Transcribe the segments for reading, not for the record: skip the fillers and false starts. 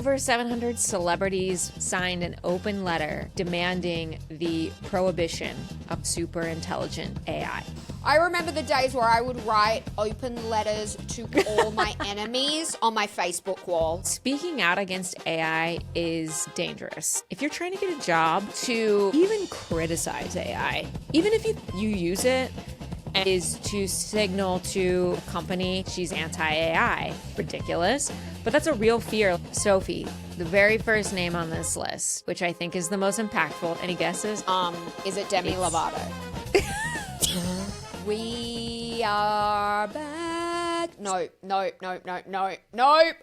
Over 700 celebrities signed an open letter demanding the prohibition of super intelligent AI. I remember the days where I would write open letters to all my enemies on my Facebook wall. Speaking out against AI is dangerous. If you're trying to get a job, to even criticize AI, even if you use it, is to signal to a company she's anti-AI. Ridiculous. But that's a real fear. Sophie, the very first name on this list, which I think is the most impactful. Any guesses? Is it Demi Lovato? We are back. No.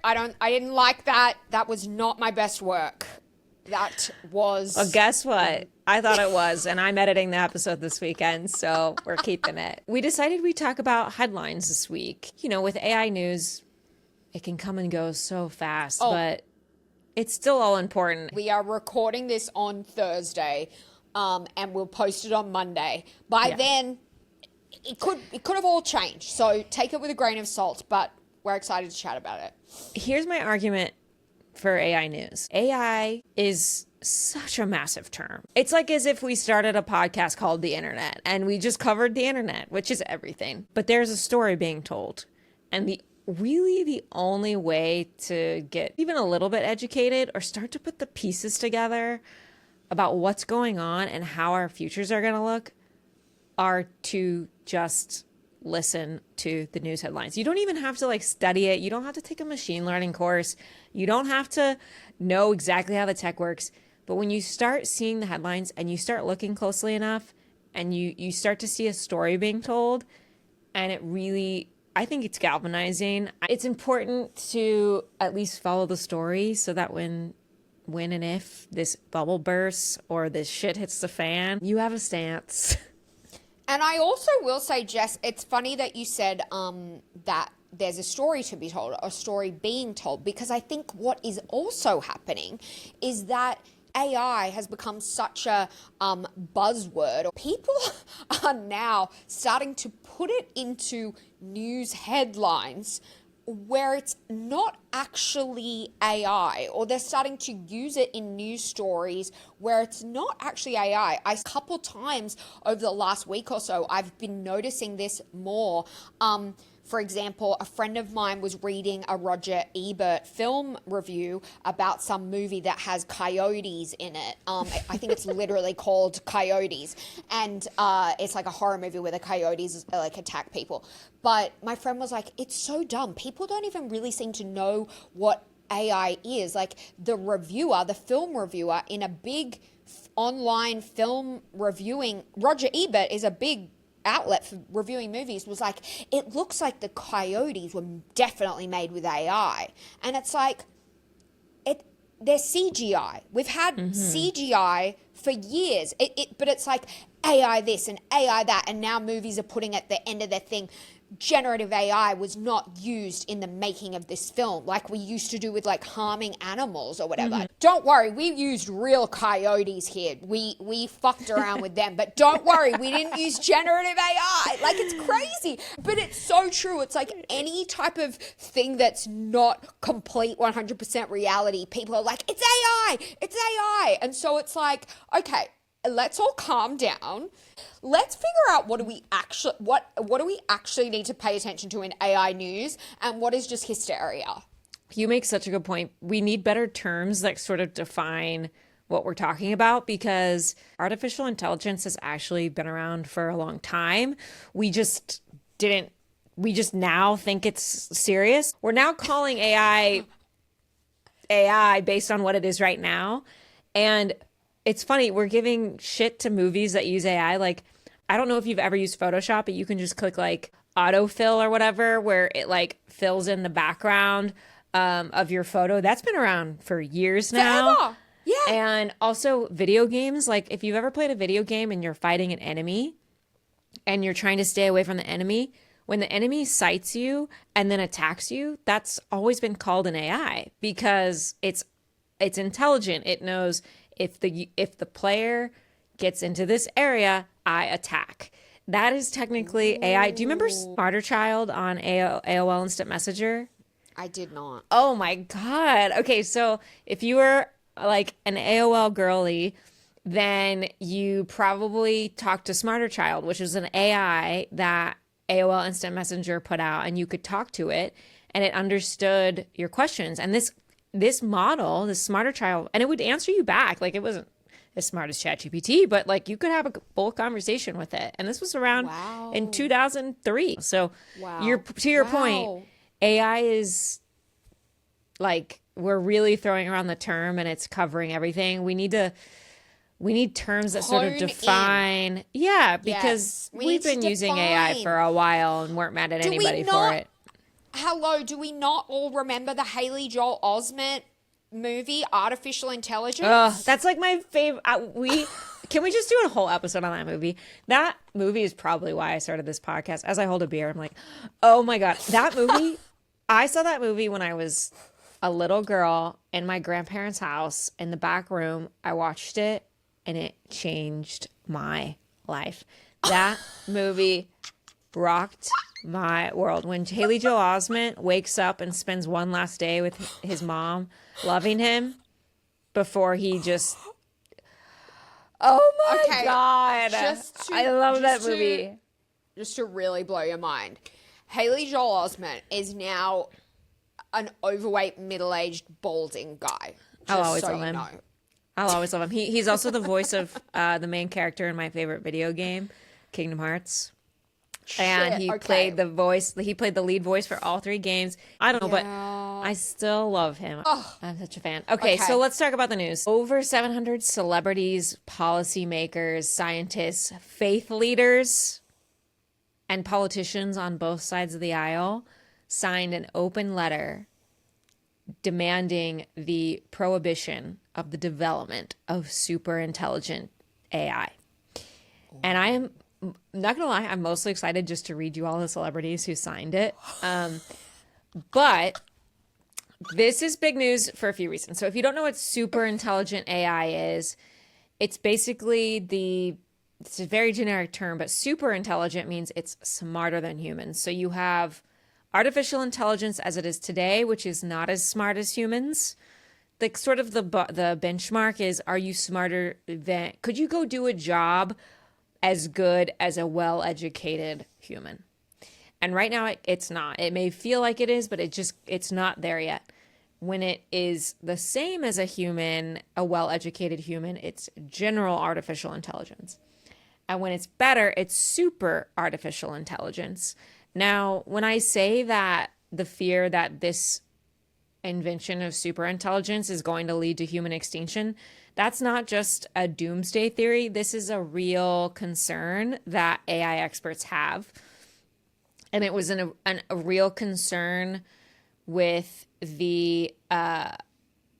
I didn't like that. That was not my best work. That was... Well, guess what? I thought it was, and I'm editing the episode this weekend, so we're keeping it. We decided we'd talk about headlines this week. You know, with AI news, it can come and go so fast, but it's still all important. We are recording this on Thursday, and we'll post it on Monday. By then, it could have all changed, so take it with a grain of salt, but we're excited to chat about it. Here's my argument for AI news. AI is such a massive term. It's like as if we started a podcast called The Internet and we just covered the internet, which is everything. But there's a story being told. And the only way to get even a little bit educated or start to put the pieces together about what's going on and how our futures are going to look are to just listen to the news headlines. You don't even have to study it. You don't have to take a machine learning course. You don't have to know exactly how the tech works. But when you start seeing the headlines and you start looking closely enough and you start to see a story being told, and it really, I think it's galvanizing. It's important to at least follow the story so that when and if this bubble bursts or this shit hits the fan, you have a stance. And I also will say, Jess, it's funny that you said that there's a story to be told, a story being told, because I think what is also happening is that AI has become such a buzzword. People are now starting to put it into news headlines where it's not actually AI, or they're starting to use it in news stories where it's not actually AI. A couple times over the last week or so, I've been noticing this more. For example, a friend of mine was reading a Roger Ebert film review about some movie that has coyotes in it. I think it's literally called Coyotes. And it's like a horror movie where the coyotes attack people. But my friend was like, it's so dumb. People don't even really seem to know what AI is. Like the film reviewer in a big online film reviewing, Roger Ebert is a big outlet for reviewing movies, was like, it looks like the coyotes were definitely made with AI. And it's like, they're CGI. We've had CGI for years, but it's like AI this and AI that, and now movies are putting at the end of their thing, generative AI was not used in the making of this film like we used to do with harming animals or whatever. Don't worry, we used real coyotes here. We fucked around with them, but don't worry, we didn't use generative AI. It's crazy, but it's so true. It's like any type of thing that's not complete 100% reality, people are like, it's AI. And so it's like, okay, let's all calm down. Let's figure out what do we actually need to pay attention to in AI news and what is just hysteria. You make such a good point. We need better terms that sort of define what we're talking about, because artificial intelligence has actually been around for a long time. We just now think it's serious. We're now calling AI based on what it is right now. And it's funny, we're giving shit to movies that use AI. I don't know if you've ever used Photoshop, but you can just click autofill or whatever, where it fills in the background of your photo. That's been around for years now. Forever. Yeah. And also video games. If you've ever played a video game and you're fighting an enemy and you're trying to stay away from the enemy, when the enemy sights you and then attacks you, that's always been called an AI, because it's intelligent. It knows if the player gets into this area, I attack. That is technically AI. Do you remember Smarter Child on AOL Instant Messenger? I did not. Oh my God. Okay, so if you were like an AOL girly, then you probably talked to Smarter Child, which is an AI that AOL Instant Messenger put out, and you could talk to it and it understood your questions. And this model, this Smarter Child, and it would answer you back. Like, it wasn't as smart as ChatGPT, but like you could have a full conversation with it. And this was around in 2003. So to your point, AI is like, we're really throwing around the term and it's covering everything. We need terms that sort of define. Yeah, because we've been using AI for a while and weren't mad at anybody for it. Hello, do we not all remember the Haley Joel Osment movie, Artificial Intelligence? That's like my favorite. Can we just do a whole episode on that movie? That movie is probably why I started this podcast. As I hold a beer, I'm like, oh my God, that movie. I saw that movie when I was a little girl in my grandparents' house in the back room. I watched it and it changed my life. That movie rocked my world. When Haley Joel Osment wakes up and spends one last day with his mom, loving him before he just... Oh my God. I love that movie. Just to really blow your mind, Haley Joel Osment is now an overweight, middle-aged, balding guy. I'll always love him. I'll always love him. He's also the voice of the main character in my favorite video game, Kingdom Hearts. And he played the voice. He played the lead voice for all 3 games. I don't know, but I still love him. Oh, I'm such a fan. Okay, so let's talk about the news. Over 700 celebrities, policymakers, scientists, faith leaders, and politicians on both sides of the aisle signed an open letter demanding the prohibition of the development of super intelligent AI. And I am not gonna lie, I'm mostly excited just to read you all the celebrities who signed it. But this is big news for a few reasons. So if you don't know what super intelligent AI is, it's basically it's a very generic term, but super intelligent means it's smarter than humans. So you have artificial intelligence as it is today, which is not as smart as humans. Like, sort of the benchmark is, are you smarter than, could you go do a job as good as a well-educated human? And right now it's not. It may feel like it is, but it's not there yet. When it is the same as a human, a well-educated human, it's general artificial intelligence. And when it's better, it's super artificial intelligence. Now, when I say that the fear that this invention of super intelligence is going to lead to human extinction, that's not just a doomsday theory. This is a real concern that AI experts have. And it was a real concern with the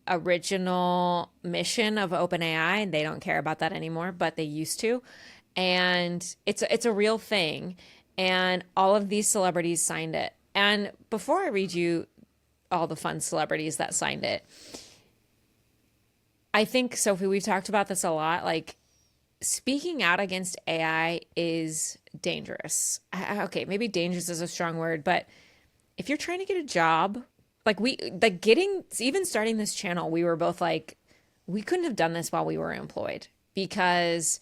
original mission of OpenAI. And they don't care about that anymore, but they used to. And it's a real thing. And all of these celebrities signed it. And before I read you all the fun celebrities that signed it, I think, Sophie, we've talked about this a lot. Like, speaking out against AI is dangerous. Okay, maybe dangerous is a strong word, but if you're trying to get a job, even starting this channel, we were both like, we couldn't have done this while we were employed, because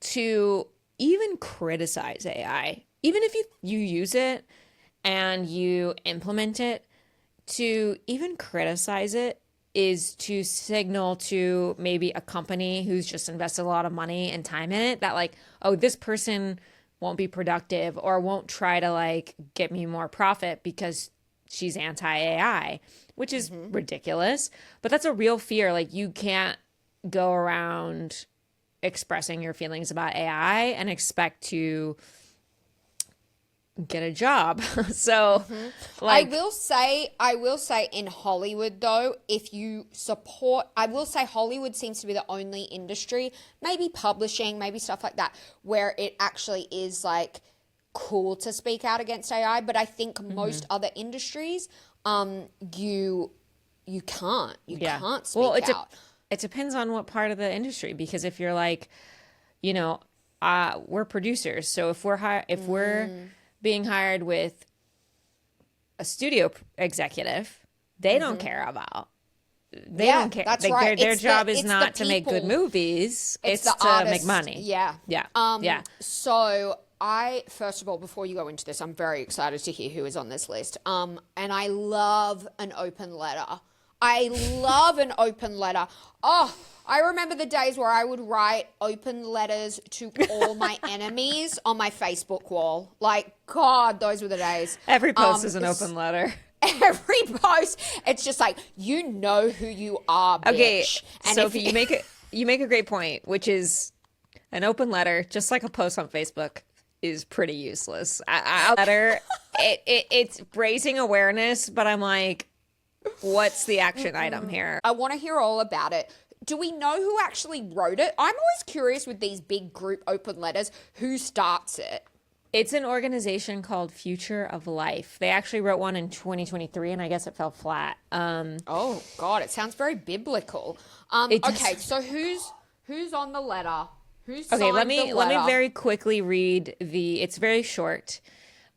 to even criticize AI, even if you use it and you implement it, to even criticize it is to signal to maybe a company who's just invested a lot of money and time in it that, like, oh, this person won't be productive or won't try to, like, get me more profit because she's anti-AI, which is ridiculous. But that's a real fear. Like, you can't go around expressing your feelings about AI and expect to get a job. So like, I will say in Hollywood, though, if you support, I will say Hollywood seems to be the only industry, maybe publishing, maybe stuff like that, where it actually is like cool to speak out against AI. But I think most other industries, you can't speak out. It depends on what part of the industry, because if you're like, we're producers, so if we're being hired with a studio executive, they don't care about. They Yeah, don't care. that's Like, right. Their It's job the- is it's not the to make good people. movies. It's the to artist. make money. Yeah. Yeah. Yeah. So first of all, before you go into this, I'm very excited to hear who is on this list. And I love an open letter. I love an open letter. Oh, I remember the days where I would write open letters to all my enemies on my Facebook wall. Like, God, those were the days. Every post is an open letter. Every post, it's just like, you know who you are, bitch. Okay, And Sophie, you make a great point, which is an open letter, just like a post on Facebook, is pretty useless. A letter, it's raising awareness, but I'm like, what's the action item here? I want to hear all about it. Do we know who actually wrote it? I'm always curious with these big group open letters, who starts it? It's an organization called Future of Life. They actually wrote one in 2023, and I guess it fell flat. Oh God, it sounds very biblical. Okay, so who's on the letter? Who's signed Okay, the letter? let me very quickly read it's very short.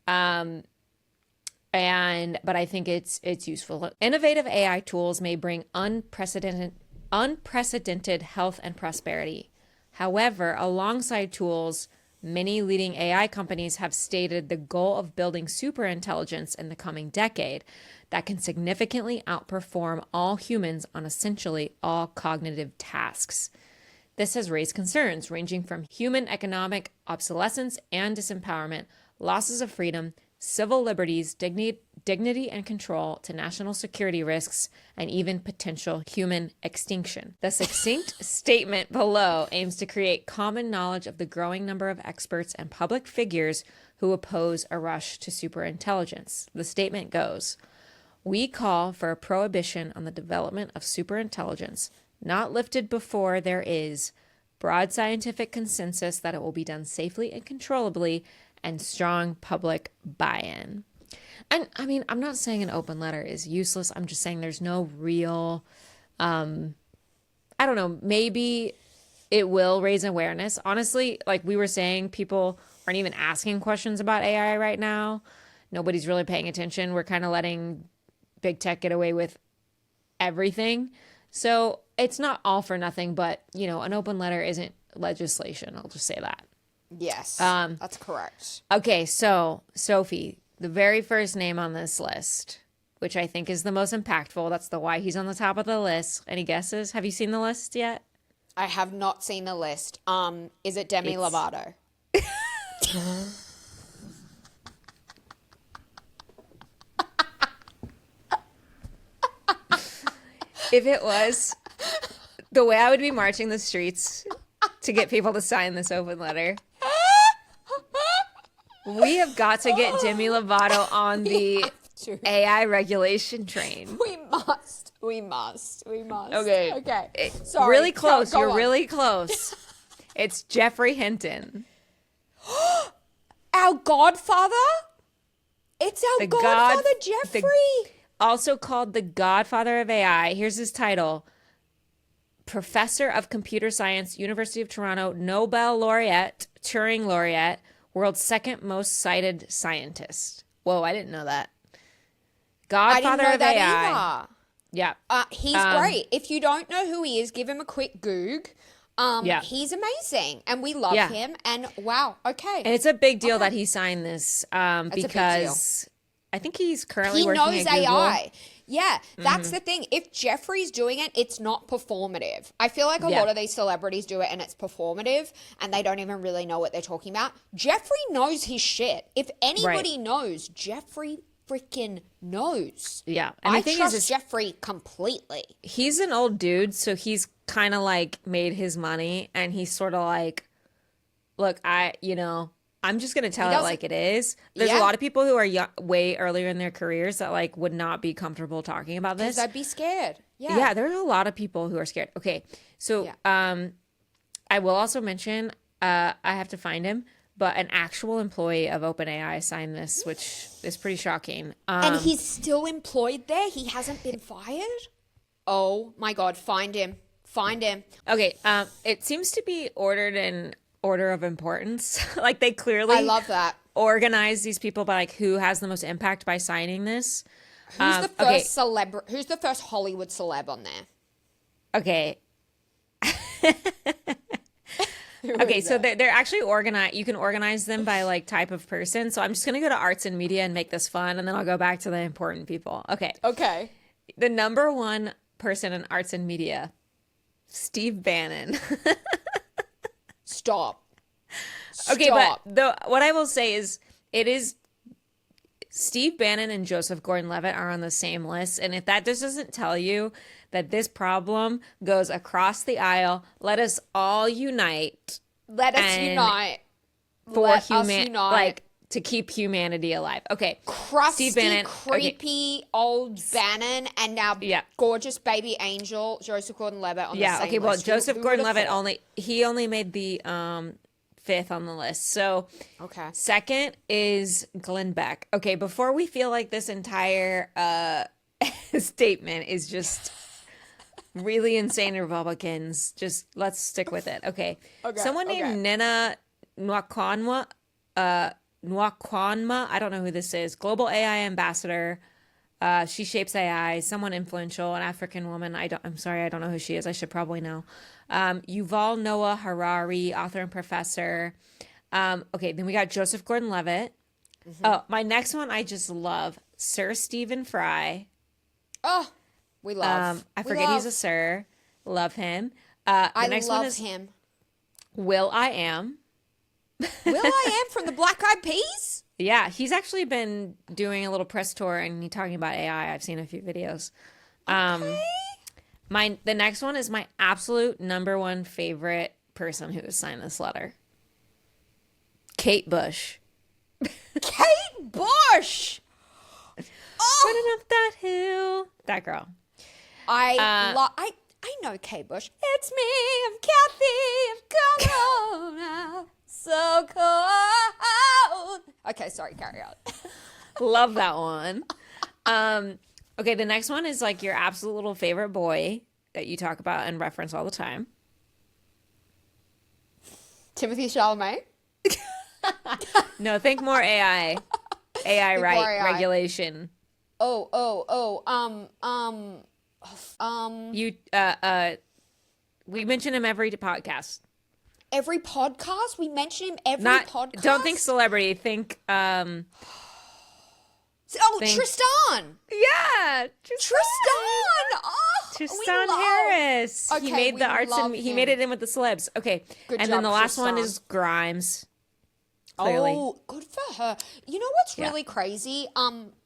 But I think it's useful. Innovative AI tools may bring unprecedented health and prosperity. However, alongside tools, many leading AI companies have stated the goal of building superintelligence in the coming decade that can significantly outperform all humans on essentially all cognitive tasks. This has raised concerns ranging from human economic obsolescence and disempowerment, losses of freedom, civil liberties, dignity and control, to national security risks, and even potential human extinction. The succinct statement below aims to create common knowledge of the growing number of experts and public figures who oppose a rush to superintelligence. The statement goes, "We call for a prohibition on the development of superintelligence, not lifted before there is broad scientific consensus that it will be done safely and controllably, and strong public buy-in." And I mean, I'm not saying an open letter is useless. I'm just saying there's no real, I don't know, maybe it will raise awareness. Honestly, like we were saying, people aren't even asking questions about AI right now. Nobody's really paying attention. We're kind of letting big tech get away with everything. So it's not all for nothing, but, you know, an open letter isn't legislation. I'll just say that. Yes, that's correct. Okay, so Sophie, the very first name on this list, which I think is the most impactful, that's the why he's on the top of the list. Any guesses? Have you seen the list yet? I have not seen the list. Is it Demi Lovato? If it was, the way I would be marching the streets to get people to sign this open letter. We have got to get Demi Lovato on the AI regulation train. We must. Okay. Sorry. Really close. Go You're on. really close. It's Jeffrey Hinton. Our godfather? It's our godfather, Jeffrey. Also called the Godfather of AI. Here's his title: Professor of Computer Science, University of Toronto, Nobel laureate, Turing laureate, world's second most cited scientist. Whoa, I didn't know that. Godfather I didn't know of that AI. either. Yeah. He's great. If you don't know who he is, give him a quick Goog. He's amazing, and we love him. And wow, okay. And it's a big deal that he signed this because I think he's currently working at Google. He knows AI. Yeah, that's the thing. If Jeffrey's doing it, it's not performative. I feel like a lot of these celebrities do it and it's performative and they don't even really know what they're talking about. Jeffrey knows his shit. If anybody knows, Jeffrey freaking knows. Yeah. And I the thing trust is, Jeffrey completely. he's an old dude, so he's kind of like made his money and he's sort of like, look, I'm just going to tell it like it is. There's a lot of people who are way earlier in their careers that like would not be comfortable talking about this. Because I'd be scared. Yeah. Yeah, there's a lot of people who are scared. Okay, so I will also mention, I have to find him, but an actual employee of OpenAI signed this, which is pretty shocking. And he's still employed there? He hasn't been fired? Oh my God, find him. Find him. Okay, it seems to be ordered in order of importance. Like they clearly I love that. organize these people by like who has the most impact by signing this. Who's the first Who's the first Hollywood celeb on there? Okay. Okay, so they're actually organized. You can organize them by like type of person. So I'm just gonna go to arts and media and make this fun, and then I'll go back to the important people. Okay. Okay. The number one person in arts and media, Steve Bannon. Stop. Okay, but what I will say is it is Steve Bannon and Joseph Gordon-Levitt are on the same list, and if that just doesn't tell you that this problem goes across the aisle, let us all unite. Let us unite. Like to keep humanity alive. Okay, crusty, Steve Bannon, creepy old Bannon, and now gorgeous baby angel Joseph Gordon-Levitt on the same list. Well, Joseph Gordon-Levitt only made the fifth on the list. So second is Glenn Beck. Okay, before we feel like this entire statement is just really insane Republicans, just let's stick with it. Okay. Someone named Nina Nwakwanma, I don't know who this is, Global AI Ambassador. She shapes AI, someone influential, an African woman. I'm sorry, I don't know who she is. I should probably know. Yuval Noah Harari, author and professor. Okay, then we got Joseph Gordon-Levitt. Oh, my next one I just love, Sir Stephen Fry. Oh, we love. I forget he's a sir. Love him. The next one is him. Will I Am. Will I Am from the Black Eyed Peas? Yeah, he's actually been doing a little press tour and he's talking about AI. I've seen a few videos. The next one is my absolute number one favorite person who has signed this letter. Kate Bush. Kate Bush. Running up that hill. That girl. I know Kate Bush. It's me, I'm Kathy, I'm coming on out. So cold. Okay, sorry, carry on. Love that one. Okay, the next one is like your absolute little favorite boy that you talk about and reference all the time. Timothy Chalamet. No, think more AI. AI regulation. We mention him every podcast. Every podcast? We mention him every podcast? Don't think celebrity, think Tristan! Yeah, Tristan! Oh, Tristan Harris. Okay, he made the arts and he made it in with the celebs. Okay. Good and job, then the last Tristan. one is Grimes. Clearly. Oh, good for her. You know what's really crazy?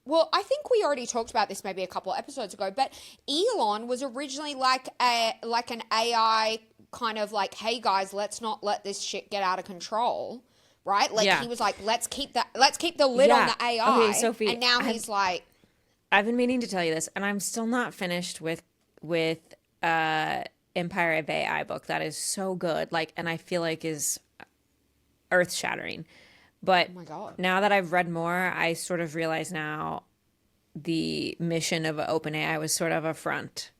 Well, I think we already talked about this maybe a couple of episodes ago, but Elon was originally like an AI kind of like, hey guys, let's not let this shit get out of control, right? Like he was like, let's keep the lid on the AI. Okay, Sophie, and now he's like, I've been meaning to tell you this, and I'm still not finished with Empire of AI book that is so good, like, and I feel like is earth shattering. But oh my God. Now that I've read more, I sort of realize now the mission of OpenAI was sort of a front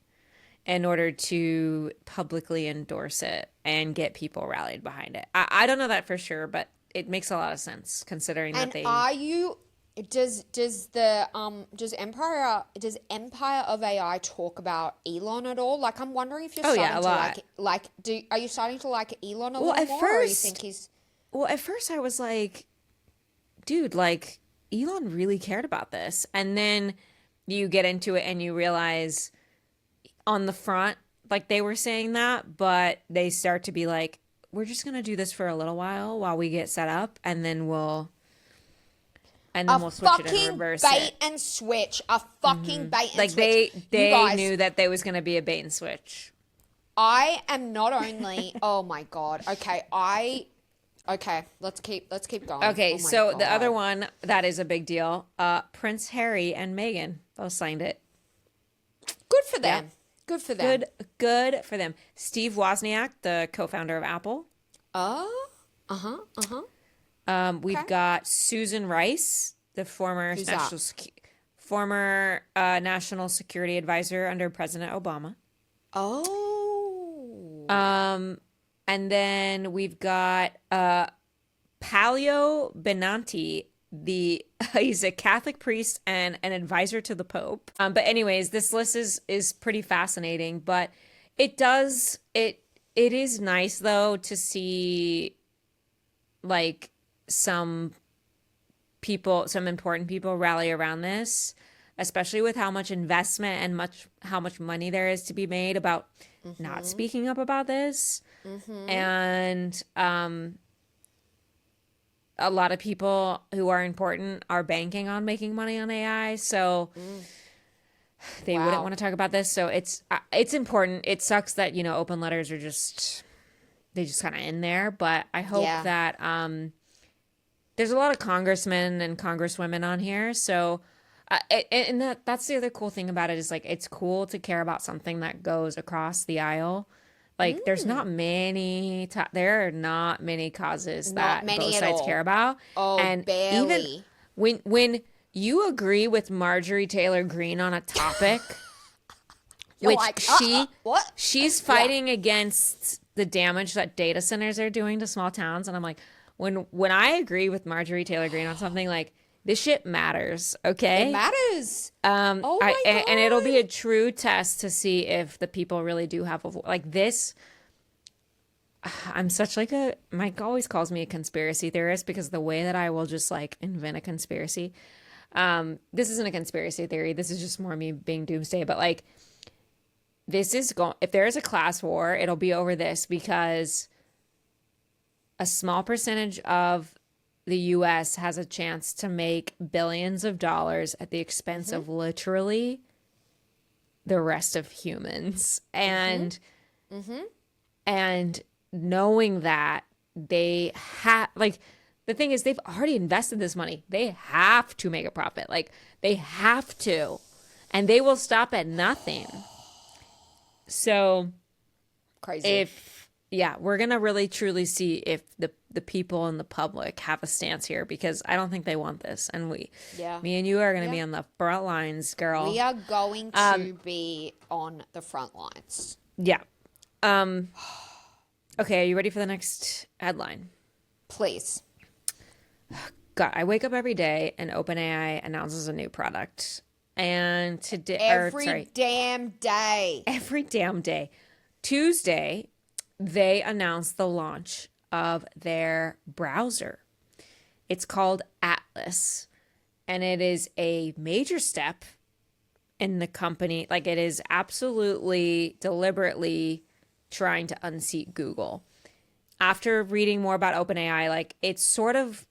in order to publicly endorse it and get people rallied behind it. I don't know that for sure, but it makes a lot of sense considering that they. Does Empire of AI talk about Elon at all? Like, I'm wondering if you're starting to are you starting to like Elon a little more, or you think he's? Well, at first I was like, dude, like Elon really cared about this, and then you get into it and you realize on the front, like they were saying that, but they start to be like, we're just gonna do this for a little while we get set up, and then we'll switch it and reverse bait and switch. A fucking bait and like switch. They knew that there was gonna be a bait and switch. I am not only. Oh my God. Okay, let's keep going. Okay, oh so God. the other one that is a big deal, Prince Harry and Meghan both signed it. Good for them. Yeah. Good for them. Good for them. Steve Wozniak, the co-founder of Apple. We've got Susan Rice, the former national security advisor under President Obama. Oh. And then we've got Palio Benanti, he's a Catholic priest and an advisor to the Pope. But anyways, this list is pretty fascinating. But it is nice though to see like some important people rally around this, especially with how much investment and how much money there is to be made about not speaking up about this. And a lot of people who are important are banking on making money on AI, so they wouldn't want to talk about this. So it's important. It sucks that, open letters are just kind of in there, but I hope that there's a lot of congressmen and congresswomen on here. So and that's the other cool thing about it is like it's cool to care about something that goes across the aisle. Like there are not many causes that both sides care about. Oh, and barely. Even when you agree with Marjorie Taylor Greene on a topic, You're which like, what? she's fighting against the damage that data centers are doing to small towns, and I'm like, when I agree with Marjorie Taylor Greene on something, like this shit matters, okay? It matters. Oh my God. And it'll be a true test to see if the people really do have a like this. I'm such like Mike always calls me a conspiracy theorist because the way that I will just like invent a conspiracy. This isn't a conspiracy theory. This is just more me being doomsday. But like, if there is a class war, it'll be over this because a small percentage of the U.S. has a chance to make billions of dollars at the expense of literally the rest of humans. And knowing that they have, like, the thing is, they've already invested this money. They have to make a profit. Like, they have to. And they will stop at nothing. So, Crazy. we're going to really truly see if the people and the public have a stance here because I don't think they want this. And me and you are going to be on the front lines, girl. We are going to be on the front lines. Yeah. Okay, are you ready for the next headline? Please. God, I wake up every day and OpenAI announces a new product. And today, Every damn day. Tuesday, they announced the launch of their browser. It's called Atlas, and it is a major step in the company. Like, it is absolutely deliberately trying to unseat Google. After reading more about OpenAI, like, its sort of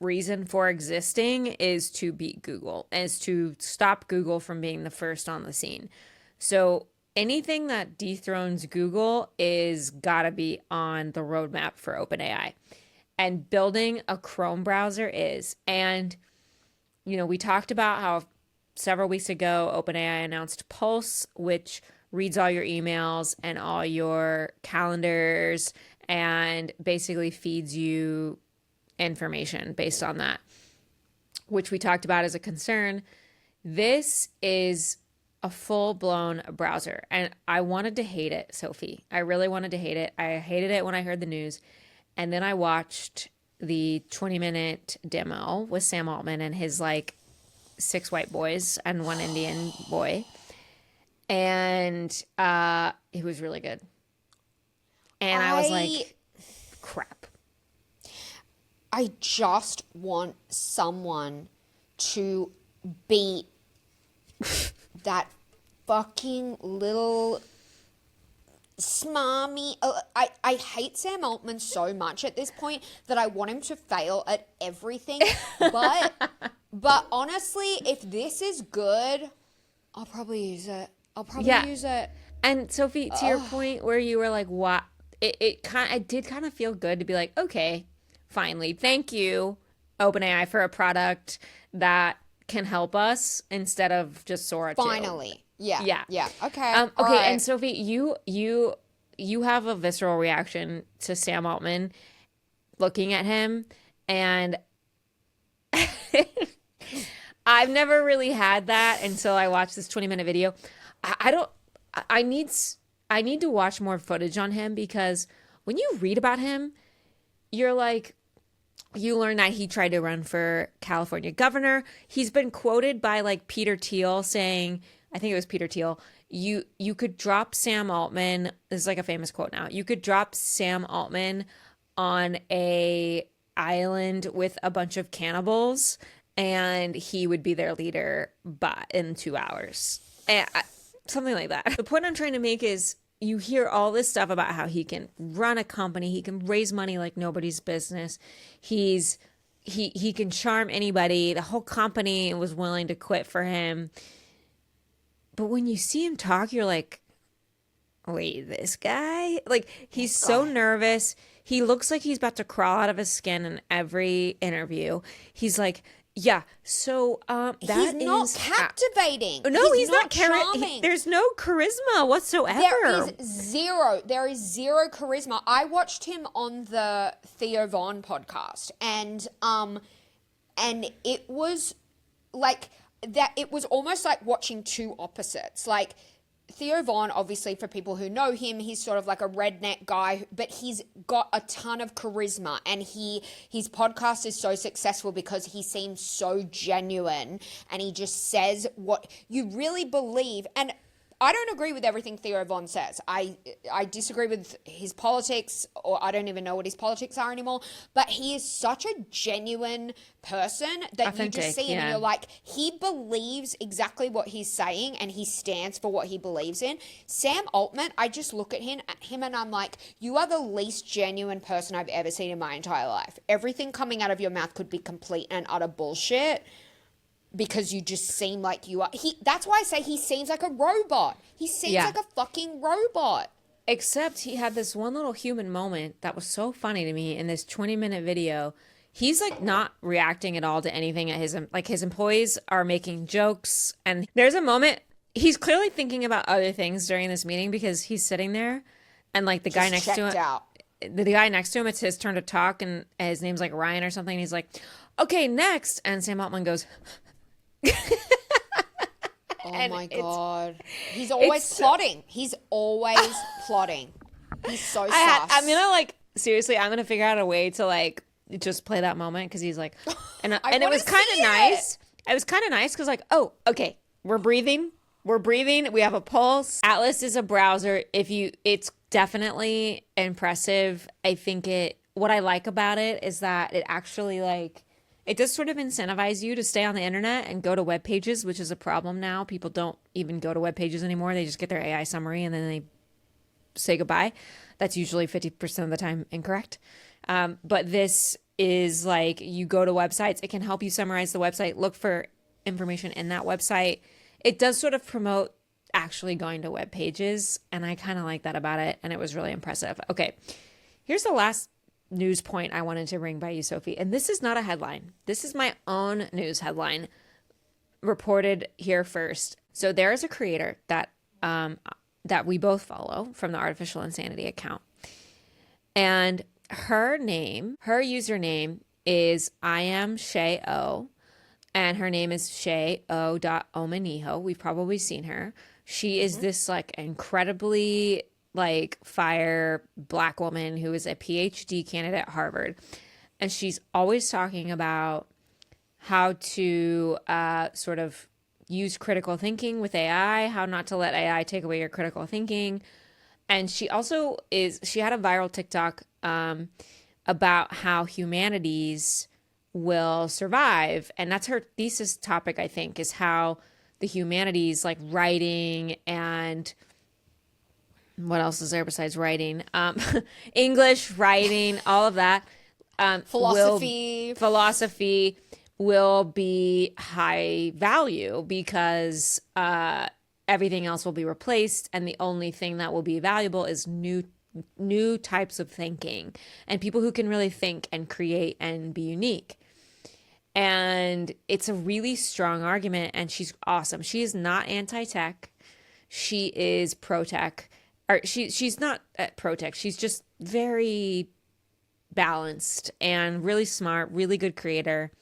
reason for existing is to beat Google, is to stop Google from being the first on the scene. So anything that dethrones Google is gotta be on the roadmap for OpenAI. And building a Chrome browser is. And, we talked about how several weeks ago, OpenAI announced Pulse, which reads all your emails and all your calendars and basically feeds you information based on that, which we talked about as a concern. This is a full-blown browser, and I wanted to hate it, Sophie. I really wanted to hate it. I hated it when I heard the news, and then I watched the 20-minute demo with Sam Altman and his, 6 white boys and 1 Indian boy, and it was really good. And I was like, crap. I just want someone to beat that fucking little smarmy. I hate Sam Altman so much at this point that I want him to fail at everything. But honestly, if this is good, I'll probably use it. Use it. And Sophie, to your point where you were like, what? It did kind of feel good to be like, okay, finally, thank you, OpenAI, for a product that can help us instead of just Sora 2. Finally. Yeah. Okay. Okay, right. and Sophie, you have a visceral reaction to Sam Altman looking at him, and I've never really had that until I watched this 20-minute video. I need to watch more footage on him because when you read about him, you're like, You learn that he tried to run for California governor. He's been quoted by like Peter Thiel saying, I think it was Peter Thiel, you could drop Sam Altman. This is like a famous quote now. You could drop Sam Altman on a island with a bunch of cannibals and he would be their leader in 2 hours. Something like that. The point I'm trying to make is you hear all this stuff about how he can run a company, he can raise money like nobody's business. He can charm anybody. The whole company was willing to quit for him. But when you see him talk, you're like, wait, this guy? Like, he's so nervous. He looks like he's about to crawl out of his skin in every interview. He's like, yeah, so he's not captivating. No, he's not charming. There's no charisma whatsoever. There is zero charisma. I watched him on the Theo Von podcast, and it was like that. It was almost like watching two opposites. Like Theo Von, obviously, for people who know him, he's sort of like a redneck guy, but he's got a ton of charisma, and his podcast is so successful because he seems so genuine, and he just says what you really believe. And I don't agree with everything Theo Von says. I disagree with his politics, or I don't even know what his politics are anymore. But he is such a genuine person that authentic, you just see him and you're like, he believes exactly what he's saying and he stands for what he believes in. Sam Altman, I just look at him and I'm like, you are the least genuine person I've ever seen in my entire life. Everything coming out of your mouth could be complete and utter bullshit. Because you just seem like you are. That's why I say he seems like a robot. He seems like a fucking robot. Except he had this one little human moment that was so funny to me in this 20-minute video. He's like not reacting at all to anything. His employees are making jokes. And there's a moment, he's clearly thinking about other things during this meeting because he's sitting there and like the guy next to him. The guy next to him, it's his turn to talk and his name's like Ryan or something. And he's like, okay, next. And Sam Altman goes... Oh my God. He's always plotting. He's always plotting. He's so sus. I'm going to like, seriously, I'm going to figure out a way to like just play that moment because he's like, and it was kind of nice. It was kind of nice because like, oh, okay, we're breathing. We have a pulse. Atlas is a browser. It's definitely impressive. I think what I like about it is that it actually like, it does sort of incentivize you to stay on the internet and go to web pages, which is a problem now. People don't even go to web pages anymore. They just get their AI summary and then they say goodbye. That's usually 50% of the time incorrect. But this is like you go to websites. It can help you summarize the website, look for information in that website. It does sort of promote actually going to web pages, and I kind of like that about it, and it was really impressive. Okay, here's the last news point I wanted to bring by you, Sophie. And this is not a headline. This is my own news headline reported here first. So there is a creator that we both follow from the Artificial Insanity account. And her username is I am Shay O. And her name is Shay O.Omaniho. We've probably seen her. She is this like incredibly like fire black woman who is a PhD candidate at Harvard. And she's always talking about how to sort of use critical thinking with AI, how not to let AI take away your critical thinking. And she also she had a viral TikTok about how humanities will survive. And that's her thesis topic, I think, is how the humanities like writing and what else is there besides writing? English, writing, all of that. Philosophy will be high value because everything else will be replaced. And the only thing that will be valuable is new types of thinking and people who can really think and create and be unique. And it's a really strong argument. And she's awesome. She is not anti-tech. She is pro-tech. Or she's not pro-tech. She's just very balanced and really smart, really good creator.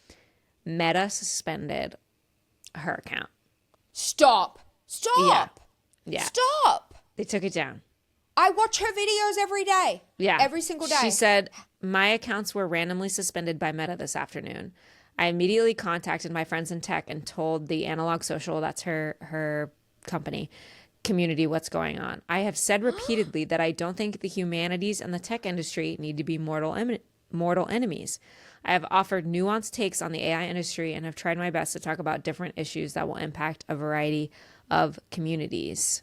Meta suspended her account. Stop. Yeah. Stop. They took it down. I watch her videos every day. Yeah. Every single day. She said My accounts were randomly suspended by Meta this afternoon. I immediately contacted my friends in tech and told the Analog Social, that's her company, community what's going on. I have said repeatedly that I don't think the humanities and the tech industry need to be mortal enemies. I have offered nuanced takes on the AI industry and have tried my best to talk about different issues that will impact a variety of communities.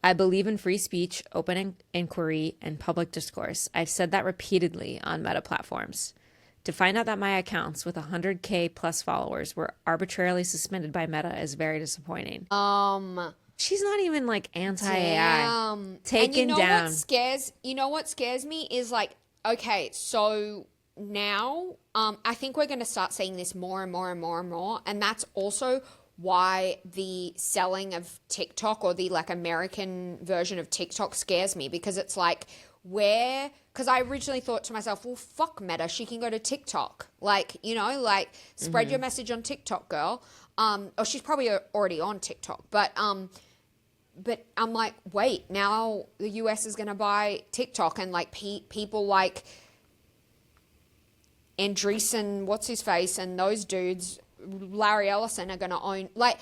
I believe in free speech, open inquiry, and public discourse. I've said that repeatedly on Meta platforms. To find out that my accounts with 100K plus followers were arbitrarily suspended by Meta is very disappointing. She's not even like anti-AI. Damn. Taken and down. What scares me is like, okay, so now I think we're going to start seeing this more and more and more and more. And that's also why the selling of TikTok, or the like American version of TikTok, scares me, because it's like, because I originally thought to myself, well, fuck Meta, she can go to TikTok. Like, like spread your message on TikTok, girl. Or she's probably already on TikTok, but I'm like, wait, now the US is going to buy TikTok, and like people like Andreessen, what's his face, and those dudes, Larry Ellison, are going to own, like,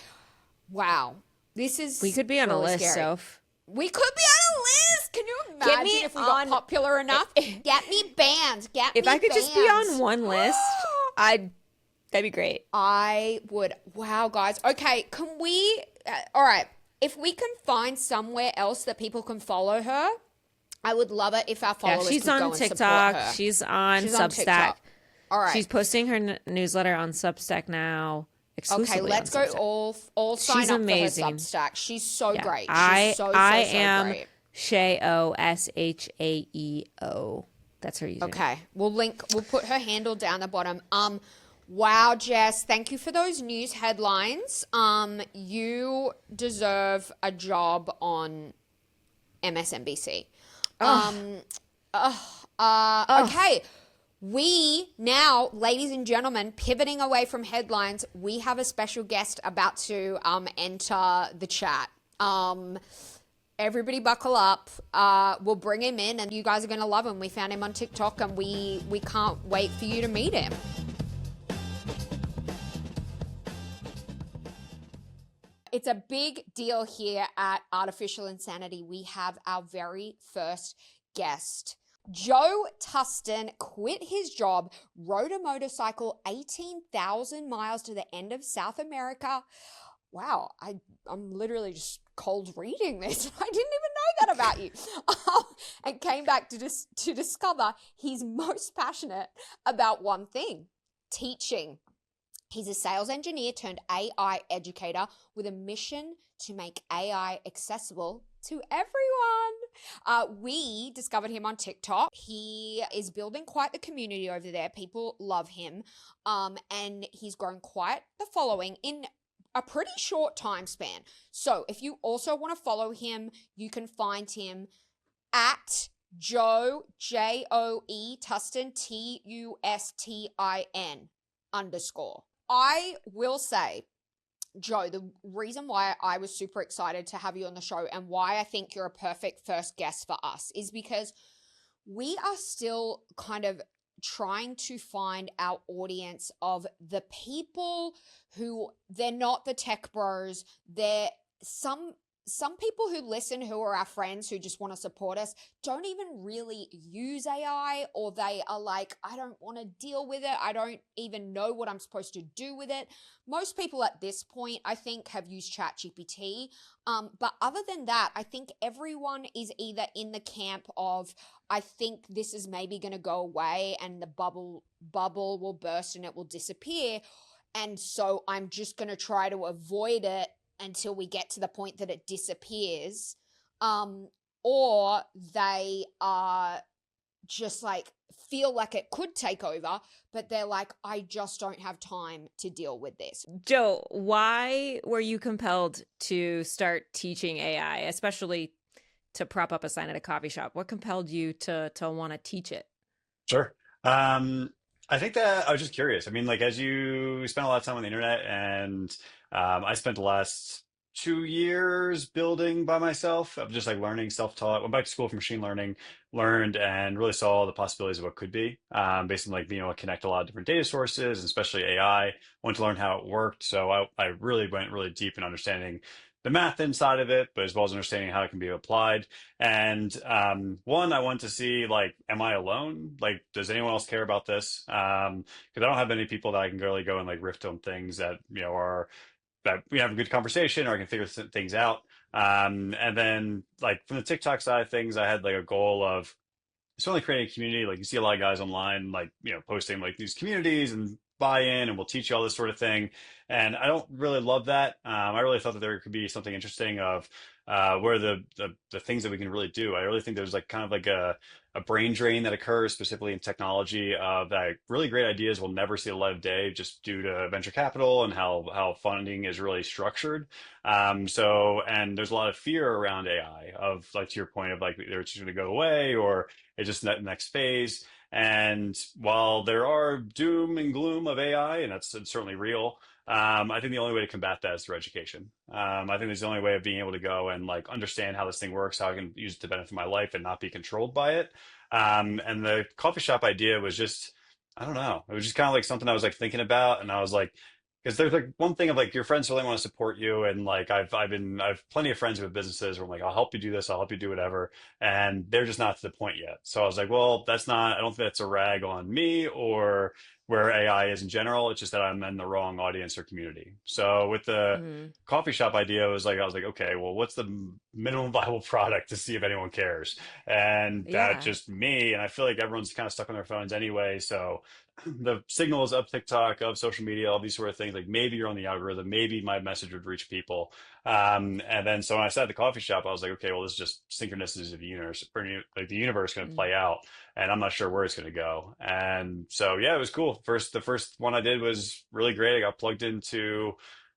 wow, this is We could be on really a list, scary. Soph. We could be on a list. Can you imagine if we got popular enough? Get me banned. If I could just be on one list, that'd be great. I would. Wow, guys. Okay, can we? All right. If we can find somewhere else that people can follow her, I would love it if our followers she's could go on and support TikTok. her. She's on She's Substack. on TikTok. All right. She's posting her newsletter on Substack now. Exclusively Okay, let's on go Substack. all sign She's up amazing. for her Substack. She's so Yeah. great. I She's so am great. Shaeo, Shaeo. That's her username. Okay, we'll put her handle down the bottom. Wow, Jess, thank you for those news headlines. You deserve a job on MSNBC. Okay. We now, ladies and gentlemen, pivoting away from headlines, we have a special guest about to enter the chat. Everybody buckle up. We'll bring him in, and you guys are going to love him. We found him on TikTok, and we can't wait for you to meet him. It's a big deal here at Artificial Insanity. We have our very first guest. Joe Tustin quit his job, rode a motorcycle 18,000 miles to the end of South America. Wow, I'm literally just cold reading this. I didn't even know that about you. And came back to discover he's most passionate about one thing: teaching. He's a sales engineer turned AI educator with a mission to make AI accessible to everyone. We discovered him on TikTok. He is building quite the community over there. People love him. And he's grown quite the following in a pretty short time span. So if you also want to follow him, you can find him at Joe, Joe Tustin, Tustin _ I will say, Joe, the reason why I was super excited to have you on the show and why I think you're a perfect first guest for us is because we are still kind of trying to find our audience of the people who, they're not the tech bros. They're some people who listen, who are our friends, who just want to support us, don't even really use AI, or they are like, I don't want to deal with it. I don't even know what I'm supposed to do with it. Most people at this point, I think, have used ChatGPT. But other than that, I think everyone is either in the camp of, I think this is maybe going to go away and the bubble will burst and it will disappear. And so I'm just going to try to avoid it until we get to the point that it disappears, or they are just like feel like it could take over, but they're like, I just don't have time to deal with this. Joe, why were you compelled to start teaching AI, especially to prop up a sign at a coffee shop? What compelled you to want to teach it? Sure. I think that I was just curious. I mean, like, as you spend a lot of time on the internet, and I spent the last 2 years building by myself of just like learning, self-taught. Went back to school for machine learning, learned and really saw the possibilities of what could be, based on like being able to connect a lot of different data sources, and especially AI. Wanted to learn how it worked, so I really went really deep in understanding the math inside of it, but as well as understanding how it can be applied. And one, I want to see like, am I alone? Like, does anyone else care about this? Because I don't have many people that I can really go and like riff on things that are that we have a good conversation or I can figure things out. And then like from the TikTok side of things, I had like a goal of certainly creating a community. Like you see a lot of guys online, like, posting like these communities and buy in and we'll teach you all this sort of thing. And I don't really love that. I really thought that there could be something interesting of where the things that we can really do. I really think there's like kind of like a brain drain that occurs specifically in technology that really great ideas will never see the light of day just due to venture capital and how funding is really structured. And there's a lot of fear around AI of like to your point of like they're just going to go away or it's just that next phase. And while there are doom and gloom of AI, and it's certainly real, I think the only way to combat that is through education. I think it's the only way of being able to go and like understand how this thing works, how I can use it to benefit my life and not be controlled by it. And the coffee shop idea was just, I don't know, it was just kind of like something I was like thinking about, and I was like, because there's like one thing of like your friends really want to support you, and like I've plenty of friends who have businesses where I'm like, I'll help you do this, I'll help you do whatever, and they're just not to the point yet. So I was like, well, that's not, I don't think that's a rag on me or where AI is in general. It's just that I'm in the wrong audience or community. So with the Mm, coffee shop idea, I was like, okay, well, what's the minimum viable product to see if anyone cares? And that yeah. just me, and I feel like everyone's kind of stuck on their phones anyway. So the signals of TikTok, of social media, all these sort of things, like maybe you're on the algorithm, maybe my message would reach people. And then so when I sat at the coffee shop, I was like, okay, well, this is just synchronicities of the universe, like the universe going to Mm. play out, and I'm not sure where it's going to go. And so, yeah, it was cool. The first one I did was really great. I got plugged into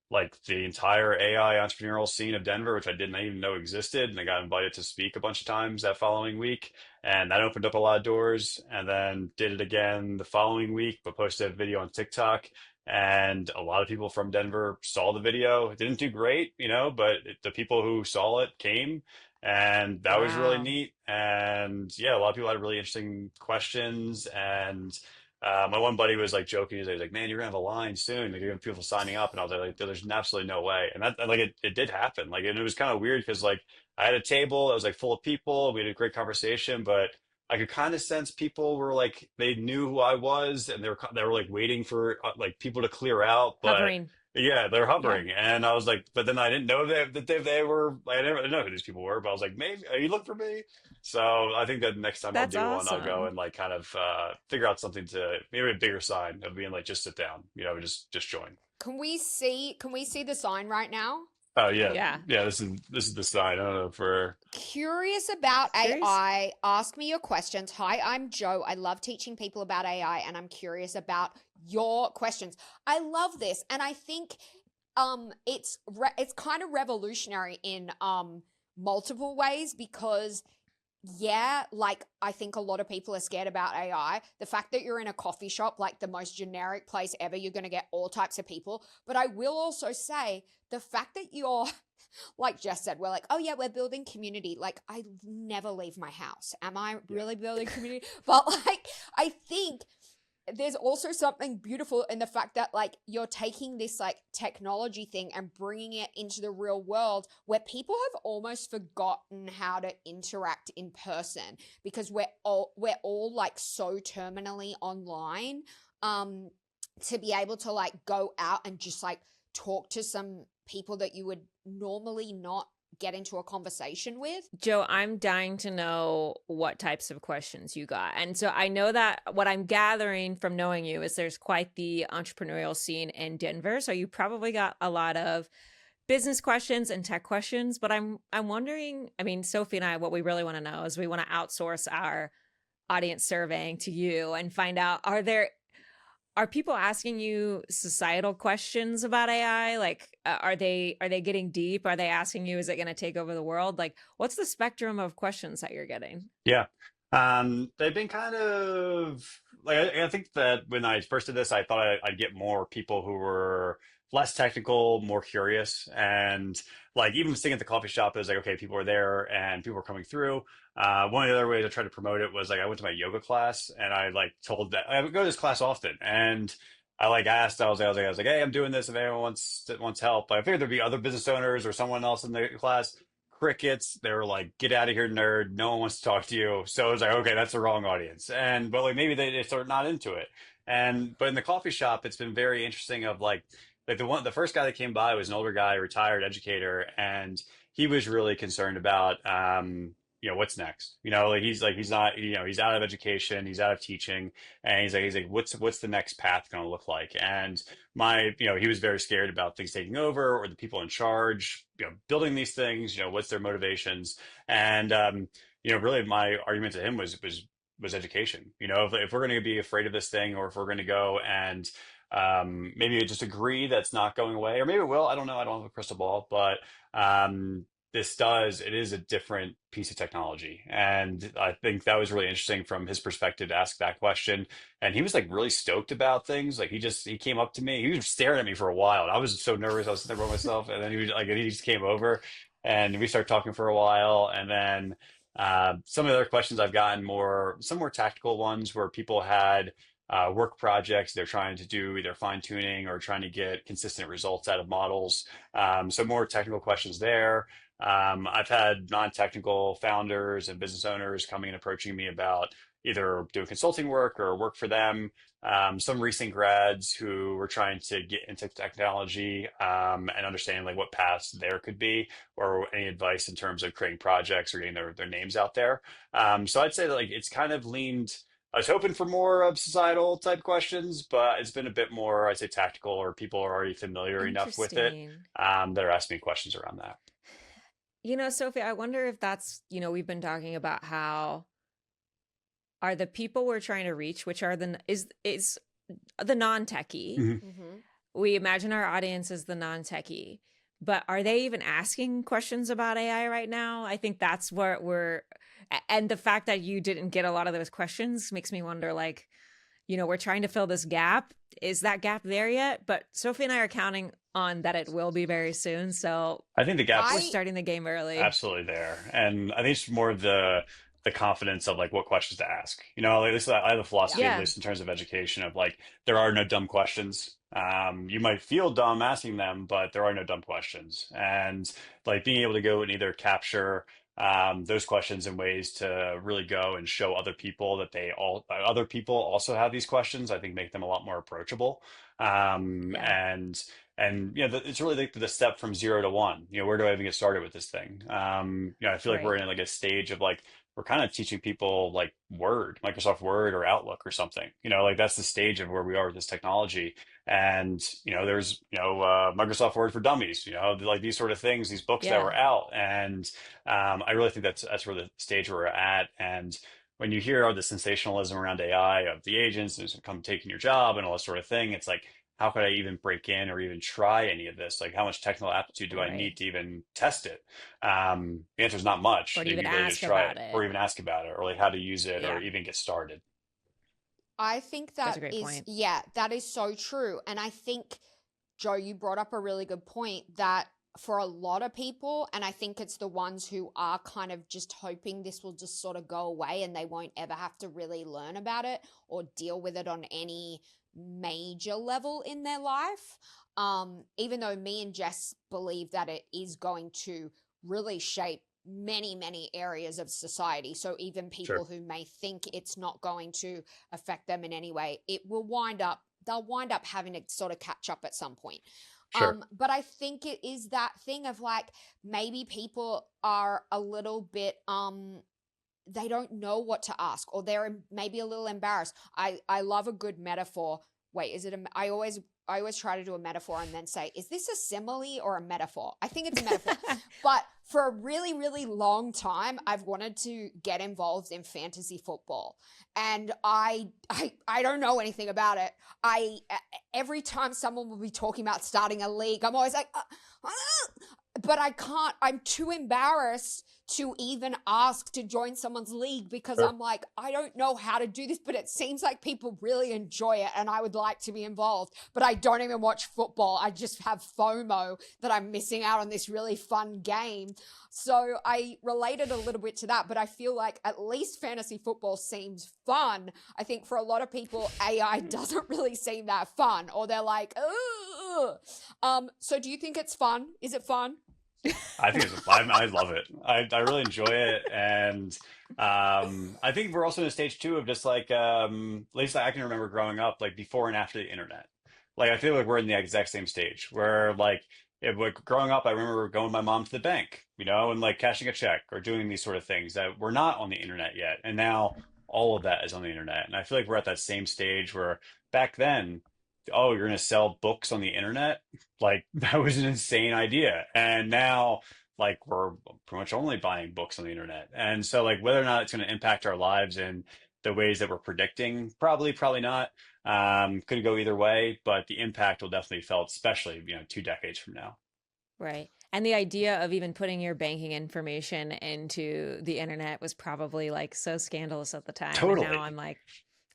like the entire AI entrepreneurial scene of Denver, which I didn't even know existed. And I got invited to speak a bunch of times that following week. And that opened up a lot of doors. And then did it again the following week, but posted a video on TikTok. And a lot of people from Denver saw the video. It didn't do great, but the people who saw it came. And that was really Wow. neat. And yeah, a lot of people had really interesting questions. And my one buddy was like joking. He was like, "Man, you're gonna have a line soon. Like, you're gonna have people signing up." And I was like, "There's absolutely no way." And that, like, it did happen. Like, and it was kind of weird because like I had a table that was like full of people. We had a great conversation, but I could kind of sense people were like they knew who I was, and they were like waiting for like people to clear out, but. Hovering. Yeah, they're Yeah. hovering, and I was like, but then I didn't know that they were. I didn't know who these people were, but I was like, maybe are you looking for me? So I think that next time I'll That's do one, I'll go awesome. and like kind of figure out something to maybe a bigger sign of being like just sit down, just join. Can we see the sign right now? Oh yeah, Yeah. yeah. This is the sign. I don't know for Curious about Curious. AI. Ask me your questions. Hi, I'm Joe. I love teaching people about AI and I'm curious about your questions. I love this and I think it's kind of revolutionary in multiple ways because yeah, like I think a lot of people are scared about AI. The fact that you're in a coffee shop, like the most generic place ever, you're going to get all types of people. But I will also say the fact that you're, like Jess said, we're like, oh yeah, we're building community. Like I never leave my house. Am I yeah. really building community? But like, I think there's also something beautiful in the fact that like you're taking this like technology thing and bringing it into the real world where people have almost forgotten how to interact in person because we're all like so terminally online um to be able to like go out and just like talk to some people that you would normally not get into a conversation with. Joe, I'm dying to know what types of questions you got. And so I know that what I'm gathering from knowing you is there's quite the entrepreneurial scene in Denver. So you probably got a lot of business questions and tech questions, but I'm wondering, I mean, Sophie and I, what we really want to know is we want to outsource our audience surveying to you and find out are people asking you societal questions about AI? Like, are they getting deep? Are they asking you, is it going to take over the world? Like, what's the spectrum of questions that you're getting? Yeah. They've been kind of like I think that when I first did this, I thought I'd get more people who were less technical, more curious. And like even sitting at the coffee shop, it was like, okay, people are there and people are coming through. One of the other ways I tried to promote it was like I went to my yoga class and I like told that I would go to this class often. And I like asked, I was like, hey, I'm doing this. If anyone wants help, I figured there'd be other business owners or someone else in the class. Crickets. They were like, get out of here, nerd. No one wants to talk to you. So it was like, okay, that's the wrong audience. And but like maybe they start not into it. And but in the coffee shop, it's been very interesting of like the first guy that came by was an older guy, retired educator, and he was really concerned about what's next. Like he's not, he's out of education, he's out of teaching, and he's like what's the next path going to look like? And he was very scared about things taking over or the people in charge, building these things, what's their motivations? And really my argument to him was education. If we're going to be afraid of this thing, or if we're going to go and maybe just agree that's not going away, or maybe it will. I don't know. I don't have a crystal ball, but it is a different piece of technology. And I think that was really interesting from his perspective to ask that question. And he was like really stoked about things. Like he came up to me, he was staring at me for a while. And I was so nervous. I was sitting there by myself. And then he just came over and we started talking for a while. And then some of the other questions I've gotten some more tactical ones where people had work projects they're trying to do either fine tuning or trying to get consistent results out of models. So more technical questions there. I've had non-technical founders and business owners coming and approaching me about either doing consulting work or work for them. Some recent grads who were trying to get into technology and understanding like what paths there could be, or any advice in terms of creating projects or getting their names out there. So I'd say that like it's kind of leaned. I was hoping for more of societal type questions, but it's been a bit more, I'd say, tactical, or people are already familiar enough with it Interesting. that are asking me questions around that. Sophie, I wonder if that's, we've been talking about how are the people we're trying to reach, which are is the non-techie. Mhm. Mm-hmm. We imagine our audience as the non-techie, but are they even asking questions about AI right now? I think that's where and the fact that you didn't get a lot of those questions makes me wonder, like, we're trying to fill this gap. Is that gap there yet? But Sophie and I are counting on that it will be very soon. So I think the gap's we're starting the game early. absolutely there. And I think it's more of the confidence of like what questions to ask. Like this, I have a philosophy, at Yeah. least in terms of education, of like there are no dumb questions. You might feel dumb asking them, but there are no dumb questions. And like being able to go and either capture those questions in ways to really go and show other people that other people also have these questions, I think make them a lot more approachable. Yeah. And it's really like the step from 0 to 1. Where do I even get started with this thing? I feel like we're Right. in like a stage of like we're kind of teaching people like Microsoft Word or Outlook or something. Like that's the stage of where we are with this technology. And there's Microsoft Word for Dummies. Like these sort of things, these books that Yeah. were out. And I really think that's where the stage we're at. And when you hear all the sensationalism around AI of the agents and it's come taking your job and all that sort of thing, it's like, how could I even break in or even try any of this? Like, how much technical aptitude do I Right. need to even test it? The answer is not much. Or to Maybe even really just ask try about it, or it. even ask about it, or like how to use it, or Yeah. even get started. I think That's that a great is, point. yeah, that is so true. And I think, Joe, you brought up a really good point that for a lot of people, and I think it's the ones who are kind of just hoping this will just sort of go away and they won't ever have to really learn about it or deal with it on any major level in their life. Even though me and Jess believe that it is going to really shape many, many areas of society. So even people Sure. who may think it's not going to affect them in any way, they'll wind up having to sort of catch up at some point. Sure. But I think it is that thing of like maybe people are a little bit they don't know what to ask, or they're maybe a little embarrassed. I love a good metaphor. Wait, is it I always try to do a metaphor and then say, is this a simile or a metaphor? I think it's a metaphor. But for a really, really long time, I've wanted to get involved in fantasy football. And I don't know anything about it. Every time someone will be talking about starting a league, I'm always like, but I can't, I'm too embarrassed to even ask to join someone's league because I'm like, I don't know how to do this, but it seems like people really enjoy it and I would like to be involved, but I don't even watch football. I just have FOMO that I'm missing out on this really fun game. So I related a little bit to that, but I feel like at least fantasy football seems fun. I think for a lot of people, AI doesn't really seem that fun, or they're like, ugh. So do you think it's fun? Is it fun? I think I love it. I really enjoy it, and I think we're also in a stage too of just like at least I can remember growing up like before and after the internet. Like I feel like we're in the exact same stage where like growing up, I remember going with my mom to the bank, and like cashing a check or doing these sort of things that were not on the internet yet, and now all of that is on the internet, and I feel like we're at that same stage where back then, oh, you're going to sell books on the internet? Like that was an insane idea. And now like we're pretty much only buying books on the internet. And so like whether or not it's going to impact our lives in the ways that we're predicting, probably not. Could go either way, but the impact will definitely be felt, especially, 2 decades from now. Right. And the idea of even putting your banking information into the internet was probably like so scandalous at the time. And now Totally. I'm like,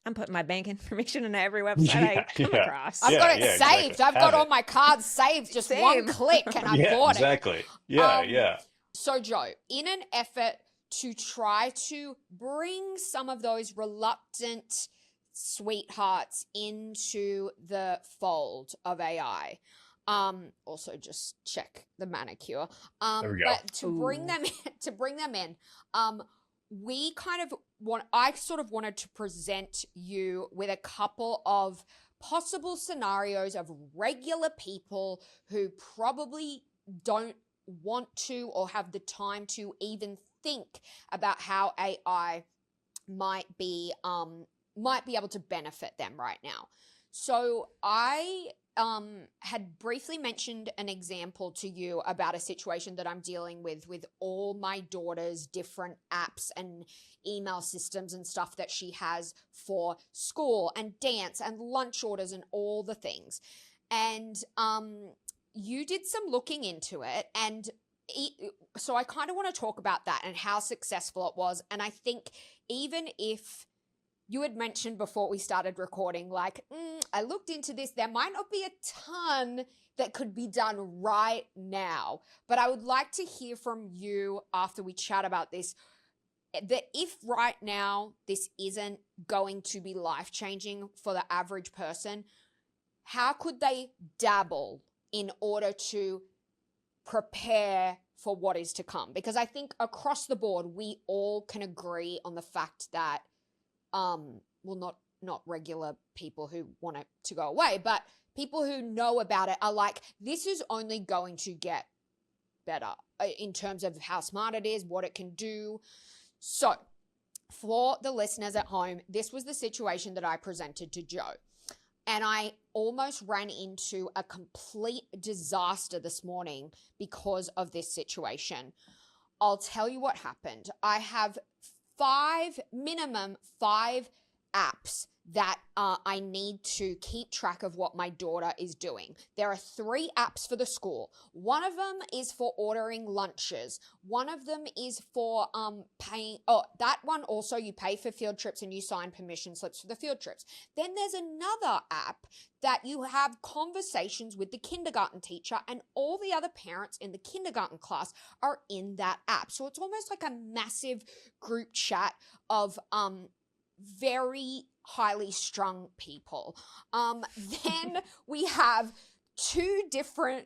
I'm putting my bank information in every website Yeah, I come yeah. across. I've Yeah, got it yeah, exactly. saved. I've got Have all it. my cards saved, just one Same. click and I've Yeah, bought it. exactly. Yeah, Um, yeah. so Joe, in an effort to try to bring some of those reluctant sweethearts into the fold of AI, also just check the manicure. There we go. But to bring Ooh. them to bring them in, we kind of I sort of wanted to present you with a couple of possible scenarios of regular people who probably don't want to or have the time to even think about how AI might be able to benefit them right now. So I had briefly mentioned an example to you about a situation that I'm dealing with all my daughter's different apps and email systems and stuff that she has for school and dance and lunch orders and all the things. And you did some looking into it, and so I kind of want to talk about that and how successful it was. And I think even if you had mentioned before we started recording, like, I looked into this, there might not be a ton that could be done right now, but I would like to hear from you after we chat about this, that if right now this isn't going to be life-changing for the average person, how could they dabble in order to prepare for what is to come? Because I think across the board, we all can agree on the fact that, well, not regular people who want it to go away, but people who know about it are like, this is only going to get better in terms of how smart it is, what it can do. So for the listeners at home, this was the situation that I presented to Joe. And I almost ran into a complete disaster this morning because of this situation. I'll tell you what happened. I have minimum five apps that I need to keep track of what my daughter is doing. There are 3 apps for the school. One of them is for ordering lunches. One of them is for paying. Oh, that one also you pay for field trips and you sign permission slips for the field trips. Then there's another app that you have conversations with the kindergarten teacher, and all the other parents in the kindergarten class are in that app. So it's almost like a massive group chat of very highly strung people. Then we have two different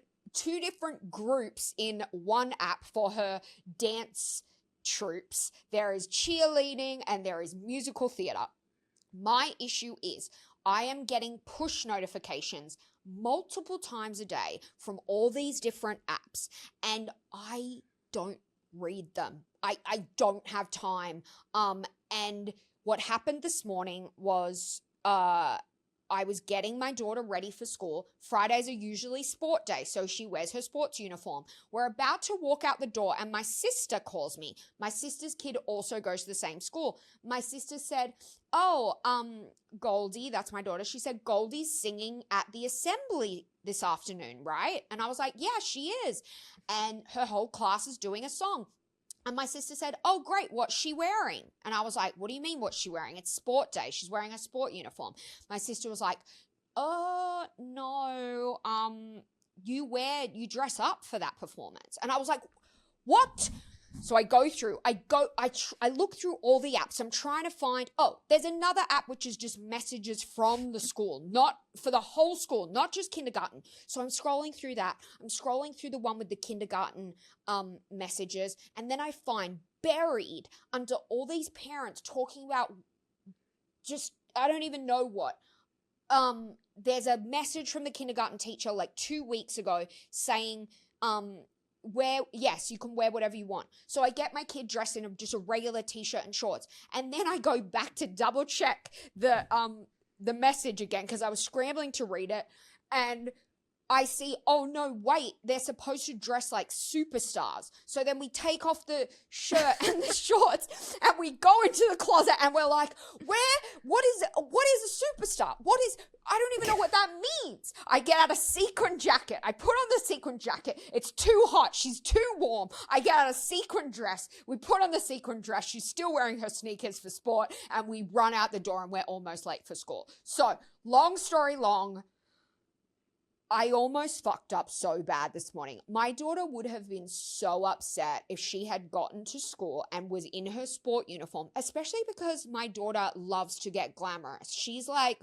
groups in one app for her dance troops. There is cheerleading and there is musical theater. My issue is I am getting push notifications multiple times a day from all these different apps, and I don't read them. I don't have time. And what happened this morning was I was getting my daughter ready for school. Fridays are usually sport day, so she wears her sports uniform. We're about to walk out the door, and my sister calls me. My sister's kid also goes to the same school. My sister said, oh, Goldie, that's my daughter. She said, Goldie's singing at the assembly this afternoon, right? And I was like, yeah, she is. and her whole class is doing a song. And my sister said, "Oh, great, what's she wearing?" And I was like, "What do you mean, what's she wearing? It's sport day. She's wearing a sport uniform." My sister was like, "Oh, no, you dress up for that performance." And I was like, "What?" So I look through all the apps. I'm trying to find, there's another app which is just messages from the school, not for the whole school, not just kindergarten. So I'm scrolling through that. I'm scrolling through the one with the kindergarten messages. And then I find buried under all these parents talking about just, I don't even know what. There's a message from the kindergarten teacher like 2 weeks ago saying, yes, you can wear whatever you want. So I get my kid dressed in just a regular t-shirt and shorts. And then I go back to double check the message again because I was scrambling to read it. And I see, oh no, wait, they're supposed to dress like superstars. So then we take off the shirt and the shorts and we go into the closet and we're like, what is a superstar? I don't even know what that means. I get out a sequin jacket. I put on the sequin jacket. It's too hot. She's too warm. I get out a sequin dress. We put on the sequin dress. She's still wearing her sneakers for sport. And we run out the door and we're almost late for school. So long story long, I almost fucked up so bad this morning. My daughter would have been so upset if she had gotten to school and was in her sport uniform, especially because my daughter loves to get glamorous. She's like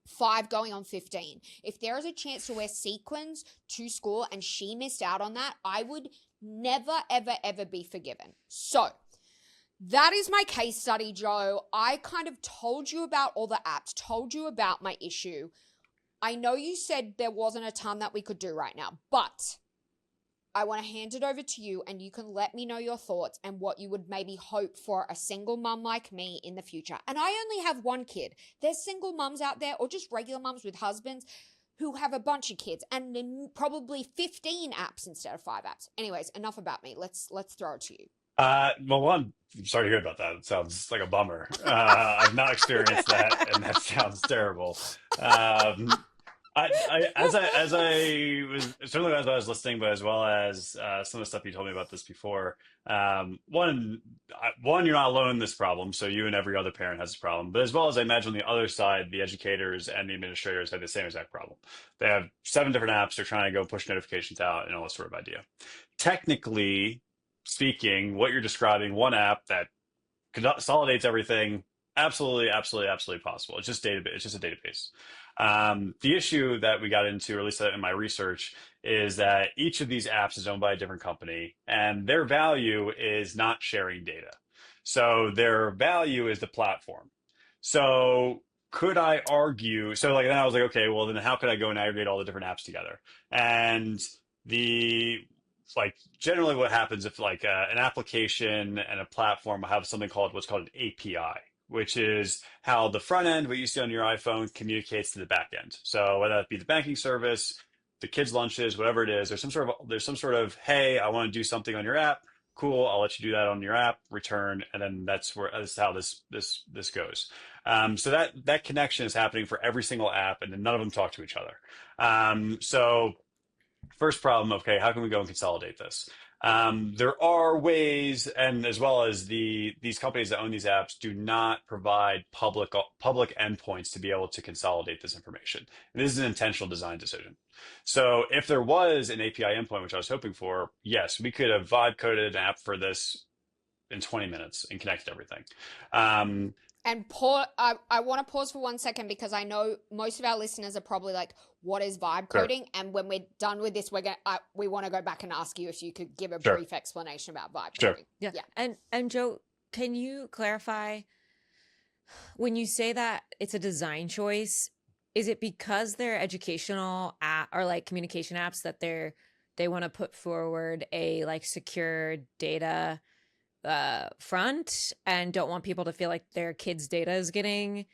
5 going on 15. If there is a chance to wear sequins to school and she missed out on that, I would never, ever, ever be forgiven. So that is my case study, Joe. I kind of told you about all the apps, told you about my issue. I know you said there wasn't a ton that we could do right now, but I want to hand it over to you and you can let me know your thoughts and what you would maybe hope for a single mum like me in the future. And I only have one kid. There's single mums out there or just regular mums with husbands who have a bunch of kids and then probably 15 apps instead of 5 apps. Anyways, enough about me. Let's throw it to you. Well, one, I'm sorry to hear about that. It sounds like a bummer. I've not experienced that, and that sounds terrible. As I was certainly as I was listening, but as well as some of the stuff you told me about this before. One, you're not alone in this problem. So you and every other parent has this problem. But as well as I imagine on the other side, the educators and the administrators have the same exact problem. They have 7 different apps. They're trying to go push notifications out and all this sort of idea. Technically speaking, what you're describing, one app that consolidates everything, absolutely, absolutely, absolutely possible. It's just database. It's just a database. The issue that we got into, or at least in my research, is that each of these apps is owned by a different company, and their value is not sharing data. So their value is the platform. So could I argue? So like then I was like, okay, well then how could I go and aggregate all the different apps together? And the like generally what happens if like an application and a platform have something called what's called an API, which is how the front end, what you see on your iPhone, communicates to the back end. So whether that be the banking service, the kids' lunches, whatever it is, there's some sort of hey, I want to do something on your app. Cool, I'll let you do that on your app. Return, and then that's how this goes. So that connection is happening for every single app, and then none of them talk to each other. So first problem, okay, how can we go and consolidate this? There are ways, and as well as these companies that own these apps do not provide public endpoints to be able to consolidate this information. And this is an intentional design decision. So if there was an API endpoint, which I was hoping for, yes, we could have vibe coded an app for this in 20 minutes and connected everything. And I want to pause for 1 second because I know most of our listeners are probably like, what is vibe coding? Sure. And when we're done with this, we want to go back and ask you if you could give a Sure. brief explanation about vibe Sure. coding. Yeah. And Joe, can you clarify when you say that it's a design choice, is it because they're educational app or like communication apps that they want to put forward a like secure data front and don't want people to feel like their kids' data is getting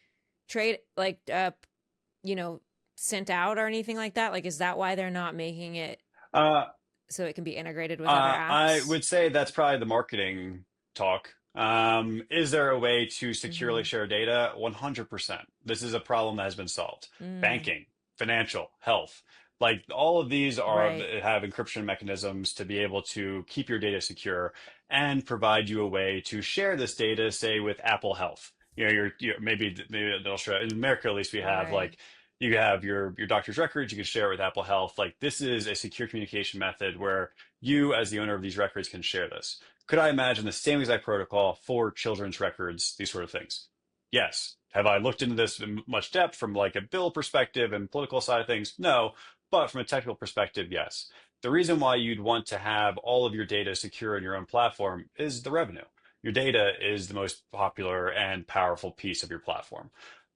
sent out or anything like that? Like, is that why they're not making it so it can be integrated with other apps? I would say that's probably the marketing talk. Is there a way to securely share data? 100%. This is a problem that has been solved. Banking, financial, health. Like all of these are Right. have encryption mechanisms to be able to keep your data secure and provide you a way to share this data, say with Apple Health. Maybe in Australia, in America at least, we have Right. like you have your doctor's records. You can share it with Apple Health. Like this is a secure communication method where you, as the owner of these records, can share this. Could I imagine the same exact protocol for children's records, these sort of things? Yes. Have I looked into this in much depth from like a bill perspective and political side of things? No. But from a technical perspective, yes. The reason why you'd want to have all of your data secure in your own platform is the revenue. Your data is the most popular and powerful piece of your platform.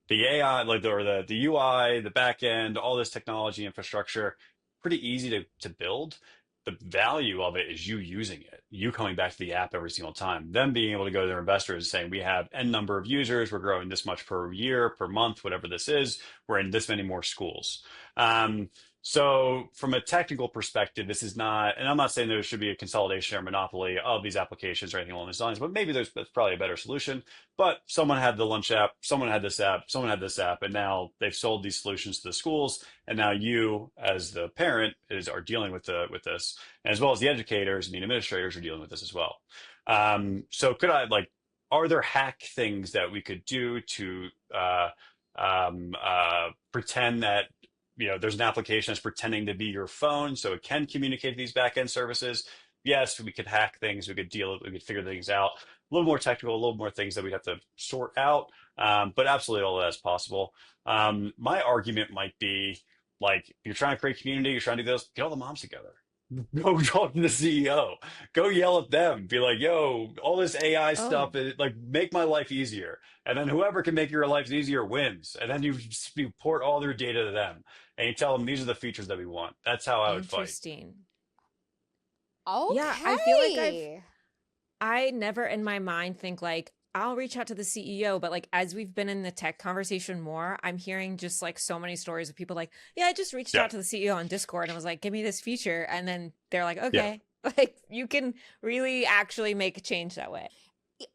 The AI, the UI, the back end, all this technology infrastructure, pretty easy to build. The value of it is you using it, you coming back to the app every single time, them being able to go to their investors saying, we have N number of users, we're growing this much per year, per month, whatever this is, we're in this many more schools. So from a technical perspective, this is not, and I'm not saying there should be a consolidation or monopoly of these applications or anything along those lines, but maybe that's probably a better solution. But someone had the lunch app, someone had this app, someone had this app, and now they've sold these solutions to the schools. And now you, as the parent, are dealing with this, and as well as the educators and the administrators are dealing with this as well. So are there hack things that we could do to pretend that there's an application that's pretending to be your phone so it can communicate to these backend services? Yes, we could hack things, we could figure things out. A little more technical, a little more things that we'd have to sort out. But absolutely all of that's possible. My argument might be like, you're trying to create community, you're trying to do this, get all the moms together. Go talk to the CEO. Go yell at them. Be like, yo, all this AI Oh, stuff, like, make my life easier. And then whoever can make your life easier wins. And then you port all their data to them and you tell them these are the features that we want. That's how I would fight. interesting. Yeah, I feel like Okay. I never in my mind think like I'll reach out to the CEO, but like as we've been in the tech conversation more, I'm hearing just like so many stories of people like, yeah, I just reached Yeah, out to the CEO on Discord and was like, give me this feature. And then they're like, yeah. okay, like you can really actually make a change that way.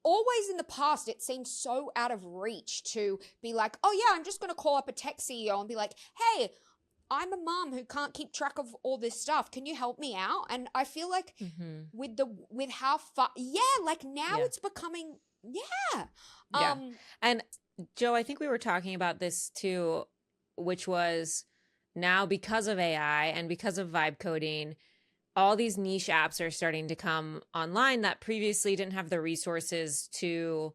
Always in the past, it seemed so out of reach to be like, oh yeah, I'm just going to call up a tech CEO and be like, hey, I'm a mom who can't keep track of all this stuff. Can you help me out? And I feel like Hmm. with how far, yeah, like now Yeah. it's becoming, yeah. Yeah. Um, And Joe, I think we were talking about this too, which was now because of AI and because of vibe coding, all these niche apps are starting to come online that previously didn't have the resources to